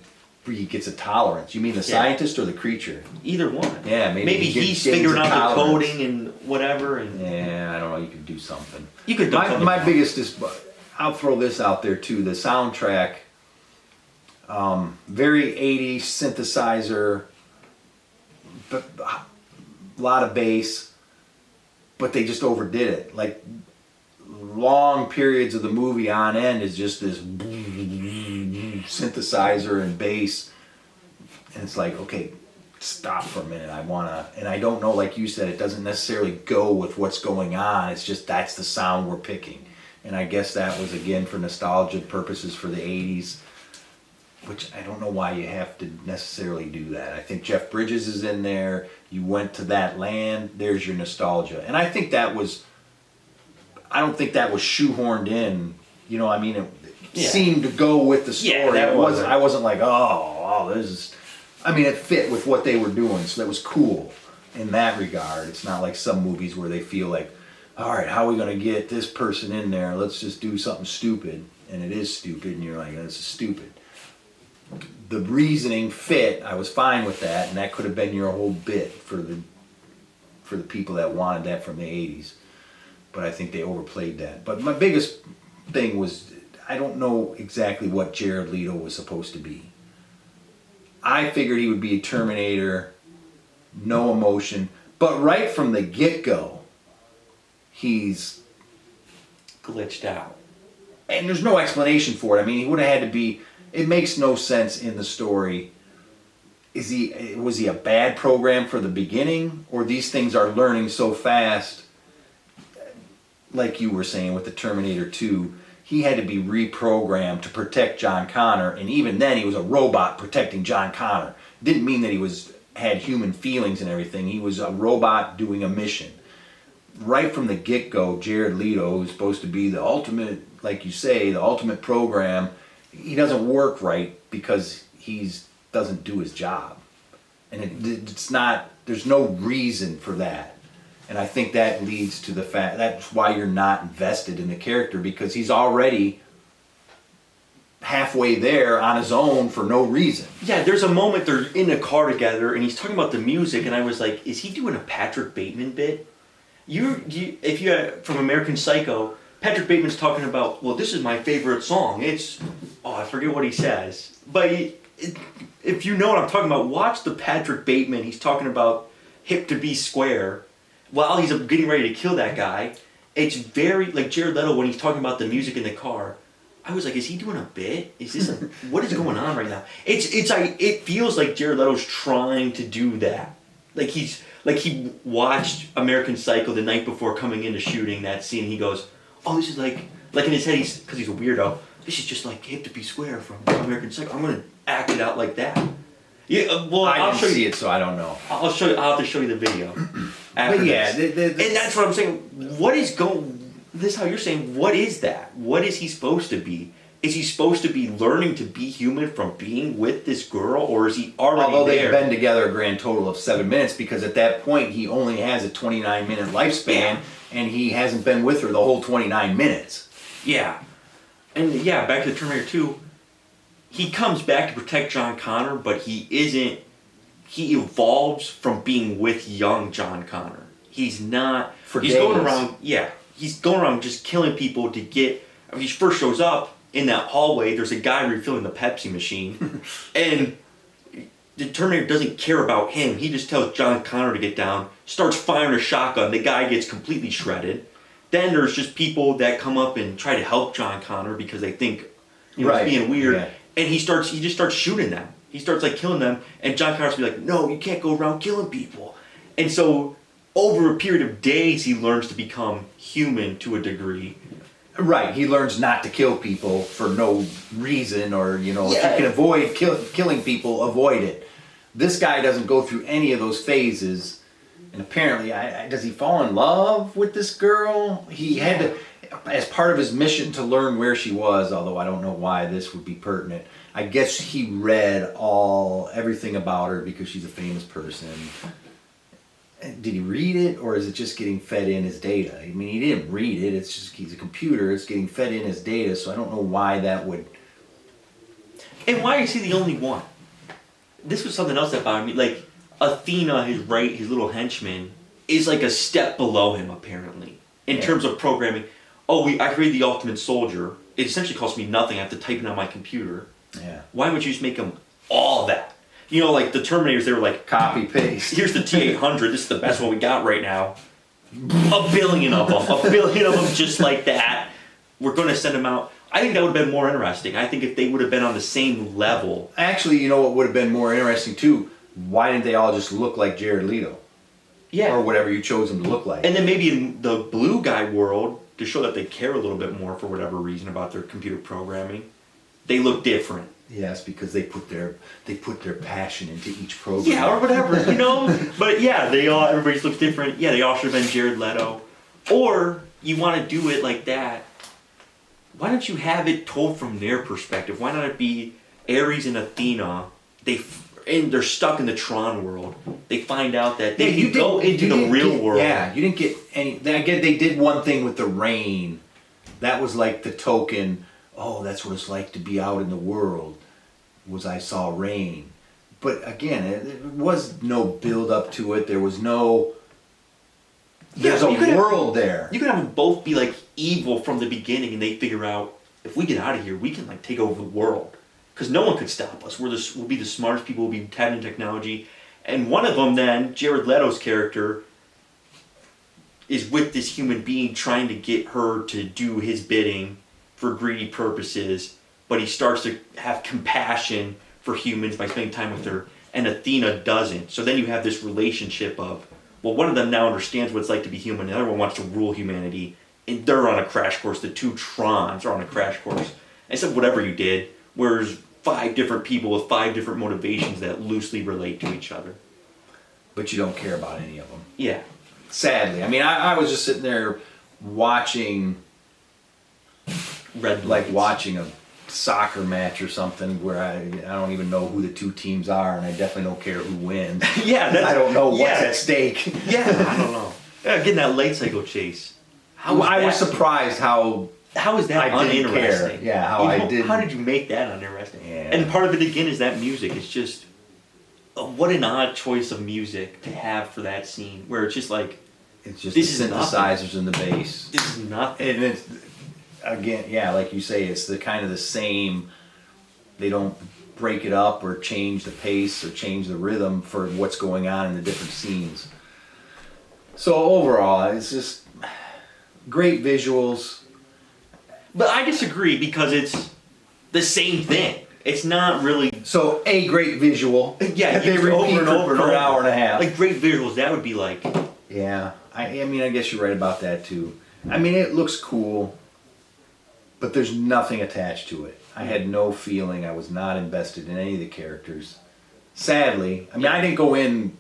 gets a tolerance. You mean the scientist or the creature? Either one. Yeah, maybe he's gains figuring a out the tolerance. coding and whatever. And Yeah, I don't know. You could do something. you could do something. My biggest is, I'll throw this out there too. The soundtrack, very 80s synthesizer, but a lot of bass, but they just overdid it. Like long periods of the movie on end is just this synthesizer and bass, and it's like, okay, stop for a minute. And I don't know, like you said, it doesn't necessarily go with what's going on. It's just that's the sound we're picking. And I guess that was, again, for nostalgia purposes for the 80s, which I don't know why you have to necessarily do that. I think Jeff Bridges is in there. You went to that land, there's your nostalgia. And I think that was, I don't think that was shoehorned in. You know, I mean, it seemed to go with the story. Yeah, that wasn't. I wasn't like, oh, this is, I mean, it fit with what they were doing, so that was cool in that regard. It's not like some movies where they feel like, all right, how are we going to get this person in there? Let's just do something stupid. And it is stupid, and you're like, this is stupid. The reasoning fit, I was fine with that, and that could have been your whole bit for the people that wanted that from the 80s. But I think they overplayed that. But my biggest thing was, I don't know exactly what Jared Leto was supposed to be. I figured he would be a Terminator, no emotion, but right from the get-go, he's glitched out. And there's no explanation for it. I mean, he would have had to be, it makes no sense in the story. Was he a bad program for the beginning? Or these things are learning so fast, like you were saying with the Terminator 2, he had to be reprogrammed to protect John Connor, and even then he was a robot protecting John Connor. Didn't mean that he had human feelings and everything. He was a robot doing a mission. Right from the get-go, Jared Leto, who's supposed to be the ultimate, like you say, the ultimate program, he doesn't work right because he doesn't do his job. And it's not, there's no reason for that. And I think that leads to the fact, that's why you're not invested in the character, because he's already halfway there on his own for no reason. Yeah, there's a moment they're in a car together and he's talking about the music, and I was like, is he doing a Patrick Bateman bit? If you from American Psycho, Patrick Bateman's talking about, well, this is my favorite song. It's, I forget what he says. But if you know what I'm talking about, watch the Patrick Bateman. He's talking about hip to be square while he's getting ready to kill that guy. It's very, like Jared Leto, when he's talking about the music in the car, I was like, is he doing a bit? Is this what is going on right now? It feels like Jared Leto's trying to do that. Like he watched American Psycho the night before coming into shooting that scene. He goes, oh, this is like in his head, because he's a weirdo, this is just like hip to be square from American Psycho. I'm going to act it out like that. Yeah, well, I'll show you it, so I don't know. I'll show you. I'll have to show you the video. But yeah, and that's what I'm saying. What is this is how you're saying, what is that? What is he supposed to be? Is he supposed to be learning to be human from being with this girl, or is he already Although there? they've been together a grand total of 7 minutes, because at that point he only has a 29-minute lifespan, and he hasn't been with her the whole 29 minutes. Yeah. And yeah, back to Terminator 2, he comes back to protect John Connor, but he evolves from being with young John Connor. He's not, he's days. going around, he's going around just killing people to get, he first shows up in that hallway, there's a guy refilling the Pepsi machine, and the Terminator doesn't care about him. He just tells John Connor to get down, starts firing a shotgun, the guy gets completely shredded. Then there's just people that come up and try to help John Connor because they think he's being weird, and he just starts shooting them. He starts like killing them, and John Connor's be like, no, you can't go around killing people. And so over a period of days, he learns to become human to a degree. Right, he learns not to kill people for no reason, or, if you can avoid killing people, avoid it. This guy doesn't go through any of those phases, and apparently, does he fall in love with this girl? He had to, as part of his mission, to learn where she was, although I don't know why this would be pertinent. I guess he read everything about her because she's a famous person. Did he read it, or is it just getting fed in as data? I mean, he didn't read it. It's just he's a computer. It's getting fed in as data. So I don't know why that would. And why is he the only one? This was something else that bothered me. Like Athena, his little henchman, is like a step below him apparently in terms of programming. Oh, I created the ultimate soldier. It essentially costs me nothing. I have to type it on my computer. Yeah. Why would you just make him all that? You know, like the Terminators, they were like, copy paste. Here's the T-800. This is the best one we got right now. A billion of them, just like that. We're going to send them out. I think that would have been more interesting. I think if they would have been on the same level. Actually, you know what would have been more interesting too? Why didn't they all just look like Jared Leto? Yeah. Or whatever you chose them to look like. And then maybe in the blue guy world, to show that they care a little bit more for whatever reason about their computer programming, they look different. Yes, because they put their passion into each program. Yeah, or whatever, But yeah, everybody looks different. Yeah, they all should have been Jared Leto. Or you want to do it like that. Why don't you have it told from their perspective? Why not it be Ares and Athena? They're stuck in the Tron world. They find out that they can go into the real world. Yeah, you didn't get any. Again, they did one thing with the rain. That was like the token. Oh, that's what it's like to be out in the world. Was I saw rain. But again, it was no build up to it. There was no. There's a world there. You could have them both be like evil from the beginning, and they figure out if we get out of here, we can like take over the world because no one could stop us. We'll be the smartest people. We'll be tapped in technology, and one of them then, Jared Leto's character, is with this human being trying to get her to do his bidding for greedy purposes, but he starts to have compassion for humans by spending time with her, and Athena doesn't. So then you have this relationship of, well, one of them now understands what it's like to be human, the other one wants to rule humanity, and they're on a crash course. The two Trons are on a crash course. I said, whatever you did, whereas 5 different people with 5 different motivations that loosely relate to each other. But you don't care about any of them. Yeah. Sadly. I mean, I was just sitting there watching... watching a soccer match or something where I don't even know who the two teams are, and I definitely don't care who wins. I don't know what's at stake. Yeah, I don't know. Getting that late cycle chase. I was surprised how is that uninteresting? Yeah, How did you make that uninteresting? Yeah. And part of it again is that music. It's just what an odd choice of music to have for that scene, where it's just like it's just the synthesizers and the bass. This is nothing. And it's again, yeah, like you say, it's the kind of the same. They don't break it up or change the pace or change the rhythm for what's going on in the different scenes. So overall, it's just great visuals. But I disagree because it's the same thing. It's not really. So a great visual. Yeah, they repeat over and over for an hour and a half. Like great visuals, that would be like. Yeah, I mean, I guess you're right about that too. I mean, it looks cool, but there's nothing attached to it. I had no feeling. I was not invested in any of the characters. Sadly, I mean, I didn't go in.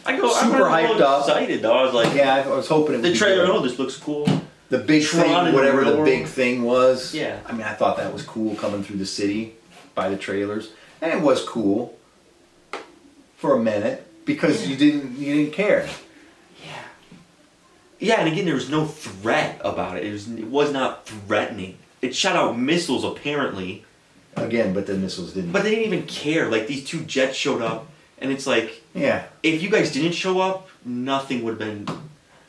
Super hyped up. Excited though. I was like, yeah, I was hoping it would the be trailer. good. Oh, this looks cool. The big thing, whatever the big thing was. Yeah. I mean, I thought that was cool coming through the city by the trailers, and it was cool for a minute because you didn't care. Yeah. Yeah, and again, there was no threat about it. It was not threatening. It shot out missiles apparently. Again, but the missiles didn't. But they didn't even care. Like these 2 jets showed up, and it's like, yeah. If you guys didn't show up, nothing would have been.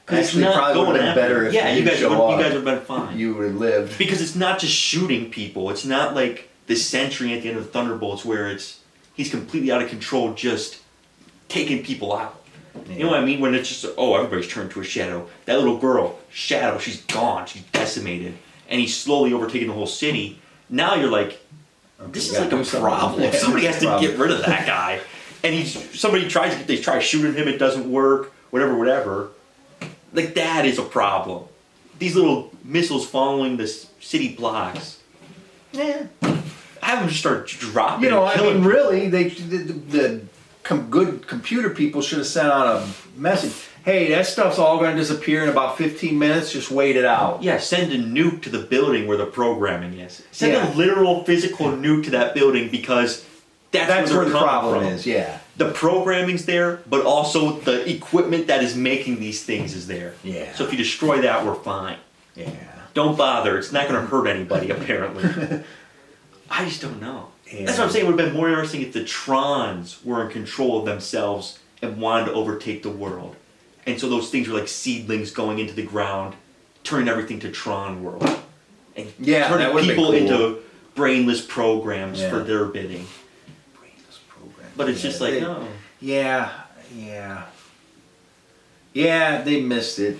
Actually, it probably would have been better if you guys would have been fine. You would have lived. Because it's not just shooting people. It's not like the Sentry at the end of Thunderbolts where he's completely out of control, just taking people out. Yeah. You know what I mean? When it's just, everybody's turned to a shadow. That little girl, Shadow, she's gone. She's decimated. And he's slowly overtaking the whole city. Now you're like, this is like a problem. Somebody has to get rid of that guy. And somebody tries shooting him, it doesn't work, whatever. Like, that is a problem. These little missiles following the city blocks. Yeah. Have them just start dropping. You know, I mean, really, the good computer people should have sent out a message. Hey, that stuff's all going to disappear in about 15 minutes. Just wait it out. Yeah, send a nuke to the building where the programming is. Send a literal physical nuke to that building because That's where the problem is, yeah. The programming's there, but also the equipment that is making these things is there. Yeah. So if you destroy that, we're fine. Yeah. Don't bother. It's not going to hurt anybody, apparently. I just don't know. Yeah. That's what I'm saying. It would have been more interesting if the Trons were in control of themselves and wanted to overtake the world. And so those things were like seedlings going into the ground, turning everything to Tron world. And turning people into brainless programs for their bidding. Brainless programs. But it's just like, no. Yeah. Yeah, they missed it.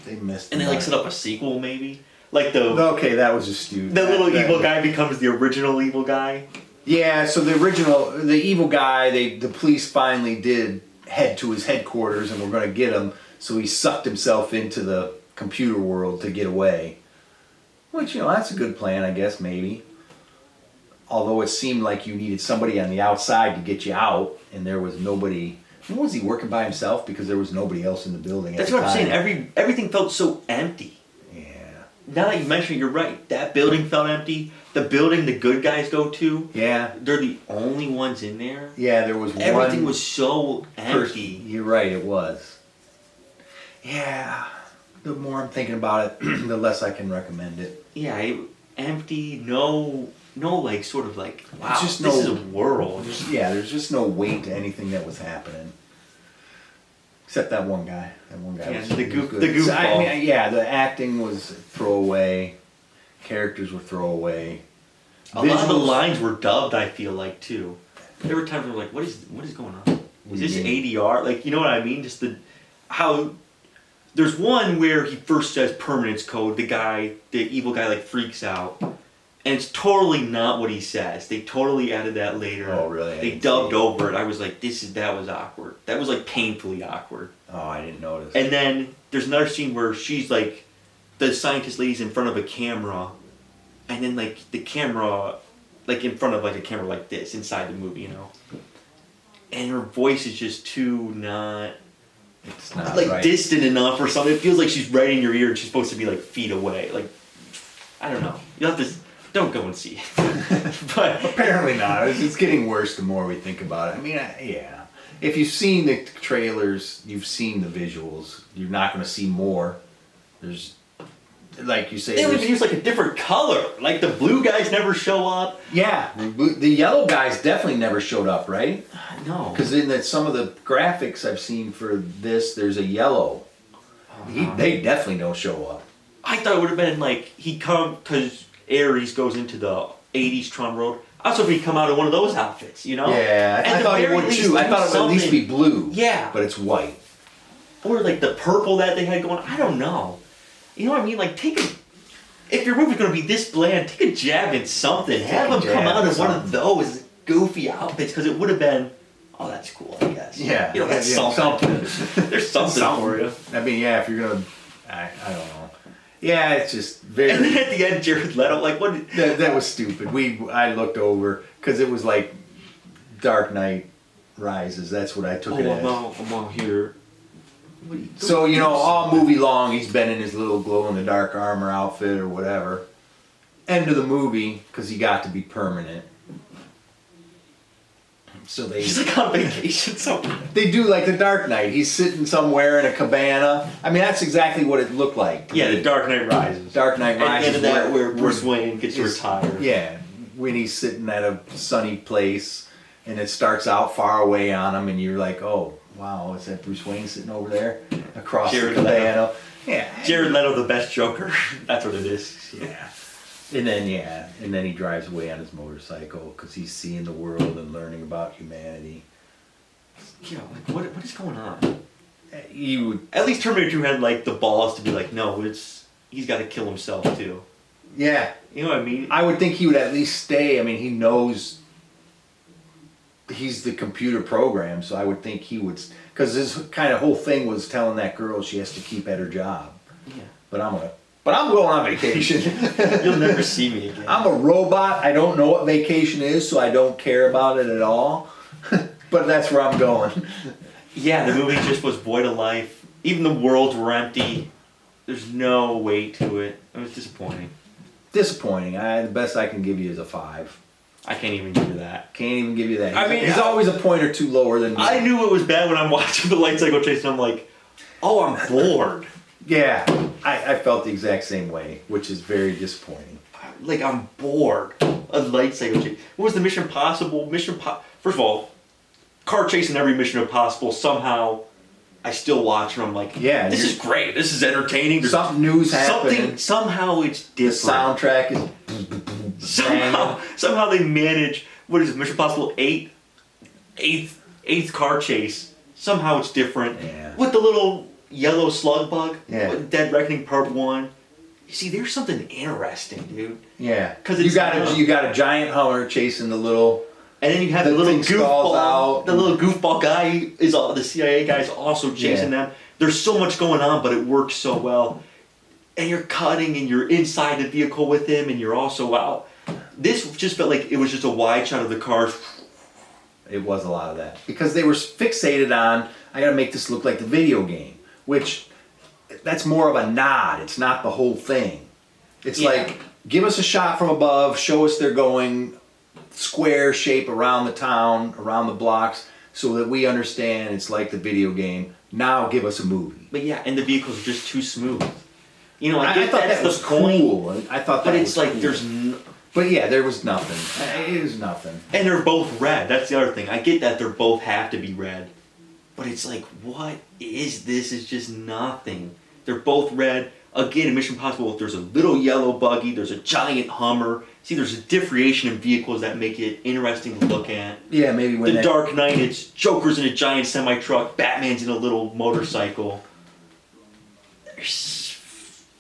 And they like set up a sequel, maybe? Like the... Okay, that was just stupid. The little evil guy becomes the original evil guy? Yeah, so the evil guy, the police finally did head to his headquarters and were going to get him, so he sucked himself into the computer world to get away. Which, that's a good plan, I guess, maybe. Although it seemed like you needed somebody on the outside to get you out, and there was nobody... Was he working by himself because there was nobody else in the building? That's what I'm saying. Everything felt so empty. Yeah. Now that you mention it, you're right. That building felt empty. The building the good guys go to, they're the only ones in there. Yeah, there was Everything was so empty. You're right, it was. Yeah. The more I'm thinking about it, the less I can recommend it. Yeah, empty, no, like, sort of like, wow, this is a world. There's just no weight to anything that was happening. Except that one guy. Yeah, the goofball. So, I mean, the acting was throwaway. Characters were throwaway. A lot of the lines were dubbed, I feel like, too. There were times where we're like, what is going on? Is this ADR? Like, you know what I mean? Just how... There's one where he first says permanence code, the evil guy, like, freaks out. And it's totally not what he says. They totally added that later. Oh, really? They dubbed over it. I was like, that was awkward. That was, like, painfully awkward. Oh, I didn't notice. And then there's another scene where she's, like, the scientist lady's in front of a camera. And then, like, the camera, like, in front of, like, a camera like this, inside the movie, And her voice is just too It's not like, right. distant enough or something. It feels like she's right in your ear and she's supposed to be, like, feet away. Like, I don't know. You'll have to... Don't go and see it. But apparently not. It's getting worse the more we think about it. I mean, yeah. If you've seen the trailers, you've seen the visuals. You're not going to see more. There's, like you say, they would even use like a different color. Like the blue guys never show up. Yeah, the yellow guys definitely never showed up, right? No. Because in some of the graphics I've seen for this, there's a yellow. They definitely don't show up. I thought it would have been like because Ares goes into the 80s Tron world. I was hoping he'd come out in one of those outfits, Yeah, I thought he would too. I thought it would at least be blue. Yeah. But it's white. Or like the purple that they had going. I don't know. You know what I mean? Like if your movie's going to be this bland, take a jab at something. Have them come out in one of those goofy outfits because it would have been, oh, that's cool, I guess. Yeah. That's something. There's something for you. I mean, if you're going to, I don't know. Yeah, it's just very... And then at the end, Jared Leto, like, what... That was stupid. I looked over, because it was like Dark Knight Rises. That's what I took it as. I'm out here. So, all movie long, he's been in his little glow-in-the-dark armor outfit or whatever. End of the movie, because he got to be permanent. So he's like on vacation somewhere. They do like the Dark Knight. He's sitting somewhere in a cabana. I mean, that's exactly what it looked like. Yeah, the Dark Knight Rises. Dark Knight Rises. And that where Bruce Wayne gets retired. Yeah, when he's sitting at a sunny place, and it starts out far away on him, and you're like, oh, wow, is that Bruce Wayne sitting over there across the cabana? Yeah. Jared Leto, the best Joker. That's what it is. Yeah. And then he drives away on his motorcycle because he's seeing the world and learning about humanity. Yeah, like what is going on? At least Terminator 2 had like the balls to be like, no, he's got to kill himself too. Yeah. You know what I mean? I would think he would at least stay. I mean, he knows he's the computer program, so I would think he would, because his kind of whole thing was telling that girl she has to keep at her job. Yeah. But I'm going on vacation. You'll never see me again. I'm a robot. I don't know what vacation is, so I don't care about it at all. But that's where I'm going. Yeah, the movie just was void of life. Even the worlds were empty. There's no weight to it. It was disappointing. Disappointing. The best I can give you is a 5. I can't even give you that. Can't even give you that. I mean, he's always a point or two lower than me. I knew it was bad when I'm watching the light cycle chase, and I'm like, oh, I'm bored. Yeah, I felt the exact same way, which is very disappointing. Like, I'm bored of light cycle chase. What was the Mission Impossible? First of all, car chasing every Mission Impossible, somehow I still watch and I'm like, yeah, this is great. This is entertaining. There's something new's happening. Somehow it's different. The soundtrack is... Somehow they manage, what is it, Mission Impossible 8th car chase. Somehow it's different. Yeah. With the little yellow slug bug. Yeah. Dead Reckoning Part 1. You see, there's something interesting, dude. Yeah. Because you got a giant Hummer chasing the little... And then you have the little goofball. The little goofball guy is the CIA guy is also chasing them. There's so much going on, but it works so well. And you're cutting and you're inside the vehicle with him and you're also out. This just felt like it was just a wide shot of the cars. It was a lot of that. Because they were fixated on, I gotta make this look like the video game. Which, that's more of a nod. It's not the whole thing. It's like, give us a shot from above, show us they're going square shape around the town, around the blocks, so that we understand it's like the video game. Now give us a movie. But yeah, and the vehicles are just too smooth. You know, I thought that was cool. I thought that was cool. But it's like there's... But yeah, there was nothing. It was nothing. And they're both red. That's the other thing. I get that they're both have to be red. But it's like, what is this? It's just nothing. They're both red. Again, in Mission Impossible, there's a little yellow buggy. There's a giant Hummer. See, there's a differentiation in vehicles that make it interesting to look at. Yeah, maybe when The Dark Knight, it's Joker's in a giant semi-truck. Batman's in a little motorcycle. There's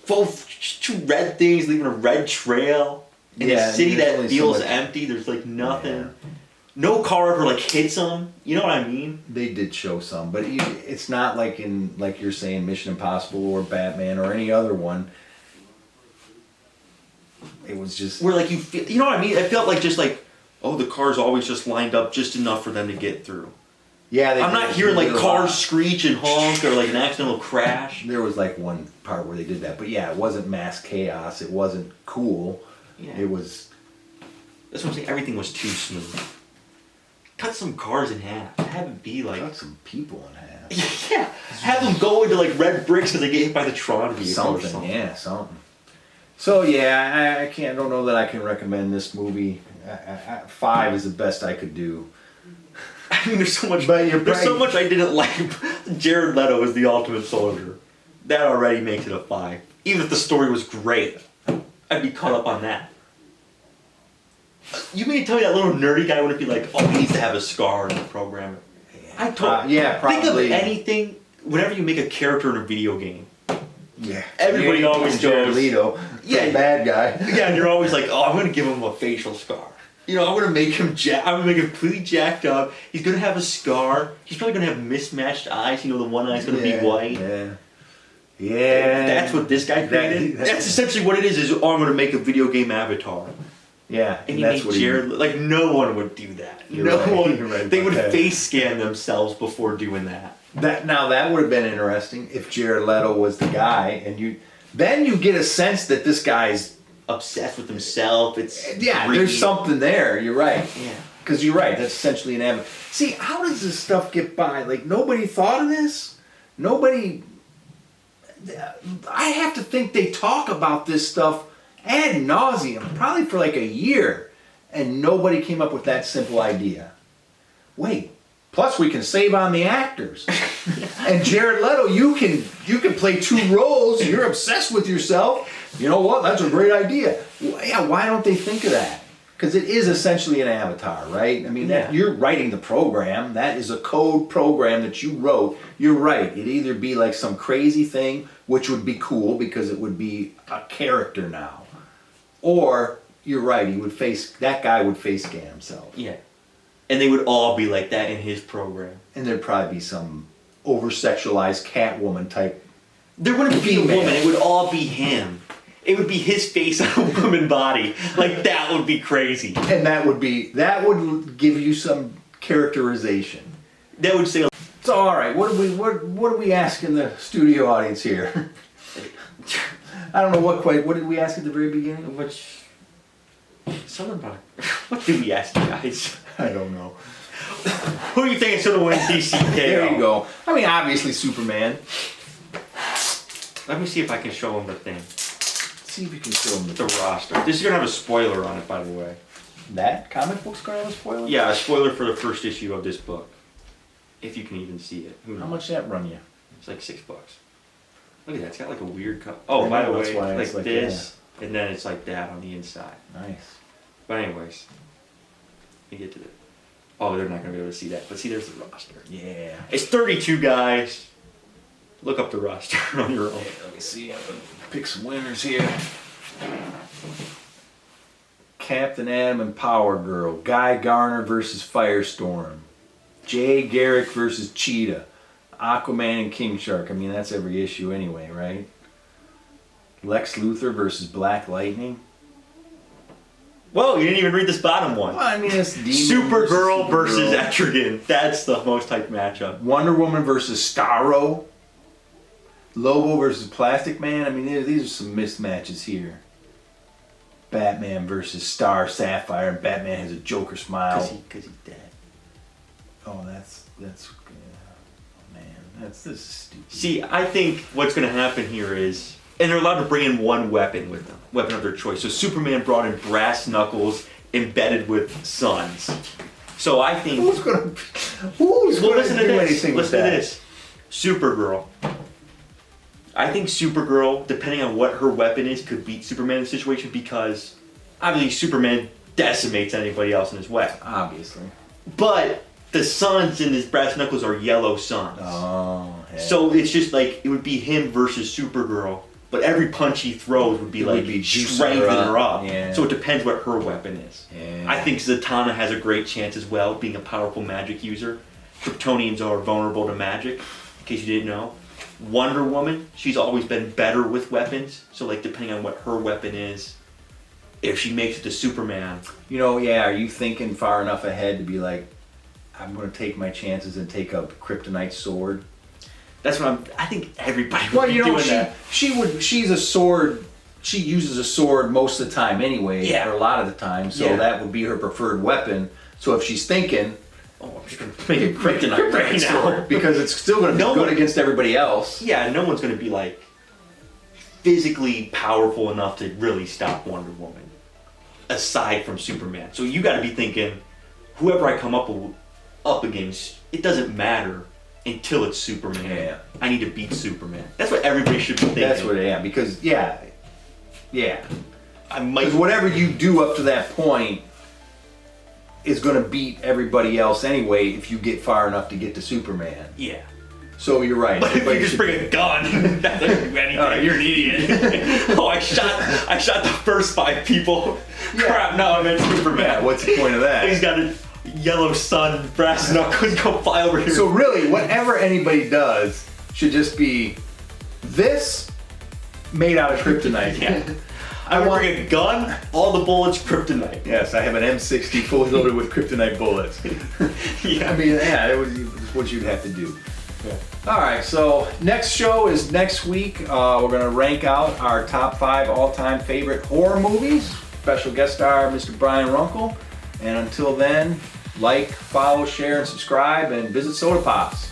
both two red things leaving a red trail. In a city that feels empty, there's like nothing. Yeah. No car ever like hits them. You know what I mean? They did show some, but it's not like in, like you're saying, Mission Impossible or Batman or any other one. It was just where like you know what I mean? It felt like just like, oh, the car's always just lined up just enough for them to get through. Yeah, I'm not hearing like cars screech and honk or like an accidental crash. There was like one part where they did that, but yeah, it wasn't mass chaos. It wasn't cool. Yeah. It was. That's what I'm saying. Everything was too smooth. Cut some cars in half. Have it be like. Cut some people in half. Yeah. Have them go into like red bricks because they get hit by the TRON vehicle. Something. Yeah, something. So yeah, I don't know that I can recommend this movie. 5 is the best I could do. I mean, there's so much. There's so much I didn't like. Jared Leto is the ultimate soldier. That already makes it a 5. Even if the story was great, I'd be caught up on that. You mean to tell me that little nerdy guy wouldn't be like, oh, he needs to have a scar in the program? Yeah, probably. Think of anything. Whenever you make a character in a video game. Yeah. Everybody always goes. Leto, bad guy. Yeah, and you're always like, oh, I'm gonna give him a facial scar. You know, I'm gonna make him I'm gonna make him completely jacked up. He's gonna have a scar. He's probably gonna have mismatched eyes. You know, the one eye's gonna be white. Yeah. Yeah. That's what this guy created. That's essentially what it is. Oh, I'm gonna make a video game avatar. Yeah. And he made Jared. Like no one would do that. You're right. They would face scan themselves before doing that. That would have been interesting if Jared Leto was the guy, and then you get a sense that this guy's obsessed with himself. There's something there. You're right. Yeah. Because you're right. That's essentially an avatar. See, how does this stuff get by? Like nobody thought of this. Nobody. I have to think they talk about this stuff ad nauseum, probably for like a year, and nobody came up with that simple idea. Wait. Plus, we can save on the actors. And Jared Leto, you can play 2 roles. You're obsessed with yourself. You know what? That's a great idea. Well, yeah, why don't they think of that? Because it is essentially an avatar, right? I mean, you're writing the program. That is a code program that you wrote. You're right. It'd either be like some crazy thing, which would be cool because it would be a character now, or you're right. That guy would face scan himself. Yeah. And they would all be like that in his program. And there'd probably be some over-sexualized Catwoman type. There wouldn't be a woman. It would all be him. It would be his face on a woman body. Like, that would be crazy. And that would give you some characterization. That would say... So, all right, what do we ask in the studio audience here? I don't know what did we ask at the very beginning? Something about what do we ask you guys? I don't know. Who do you think is going to win DCKO? There you go. I mean, obviously Superman. Let me see if I can show him the thing. See if you can show him The roster. This is going to have a spoiler on it, by the way. that comic book's gonna have a spoiler. Yeah, a spoiler for the first issue of this book. If you can even see it. Who knows? How much did that run you? It's like $6. Look at that. It's got like a weird cut. Oh, I by know, the that's way, why like it's like this, and then it's like that on the inside. Nice. But anyways, let me get to the. Oh, they're not gonna be able to see that. But see, there's the roster. Yeah. It's 32 guys. Look up the roster on your own. Yeah, let me see. I'm gonna pick some winners here. Captain Atom and Power Girl. Guy Garner versus Firestorm. Jay Garrick versus Cheetah. Aquaman and King Shark. I mean, that's every issue anyway, right? Lex Luthor versus Black Lightning. Whoa, you didn't even read this bottom one. Well, I mean, it's Demon Supergirl versus Supergirl. Etrigan. That's the most hyped matchup. Wonder Woman versus Starro. Lobo versus Plastic Man. I mean, these are some mismatches here. Batman versus Star Sapphire, and Batman has a Joker smile. Cause he's dead. Oh, that's oh man, this is stupid. See, I think what's going to happen here is, and they're allowed to bring in one weapon with them, weapon of their choice. So Superman brought in brass knuckles embedded with suns. So I think Who's gonna listen to do this. anything with Listen to that? this. Supergirl. I think Supergirl, depending on what her weapon is, could beat Superman in the situation because obviously Superman decimates anybody else in his way. Obviously. But the suns in his brass knuckles are yellow suns. Oh. Yeah. So it's just like it would be him versus Supergirl, but every punch he throws would be It like would be juicing strengthening her her up. up. Yeah. So it depends what her weapon is. Yeah. I think Zatanna has a great chance as well, being a powerful magic user. Kryptonians are vulnerable to magic, in case you didn't know. Wonder Woman, she's always been better with weapons. So like depending on what her weapon is, if she makes it to Superman. You know, yeah. Are you thinking far enough ahead to be like, I'm going to take my chances and take a kryptonite sword? That's what I think everybody would Well, be you know, doing that. she's a sword. She uses a sword most of the time anyway, Yeah. or a lot of the time. So Yeah. that would be her preferred weapon. So if she's thinking, Oh, I'm just going to make a kryptonite right now. sword, because it's still going to be No good one- against everybody else. Yeah, no one's going to be like physically powerful enough to really stop Wonder Woman, aside from Superman. So you got to be thinking, whoever I come up against, it doesn't matter until it's Superman. Yeah. I need to beat Superman. That's what everybody should be thinking. That's what I am. Because yeah. I might. Because whatever you do up to that point is going to beat everybody else anyway if you get far enough to get to Superman. Yeah. So you're right. But if you Everybody just should- bring a gun, that doesn't do anything. Oh, you're an idiot. Oh, I shot the first 5 people. Yeah. Crap, now I'm in Superman. Yeah, what's the point of that? He's got a yellow sun, brass knuckles, go fly over here. So really, whatever anybody does should just be this made out of kryptonite. Yeah. I want a gun, all the bullets kryptonite. Yes, I have an M60 fully loaded with kryptonite bullets. Yeah. I mean, yeah, it was what you'd have to do. Yeah. All right, so next show is next week. We're going to rank out our top 5 all-time favorite horror movies. Special guest star, Mr. Brian Runkle. And until then, like, follow, share, and subscribe, and visit Soda Pops.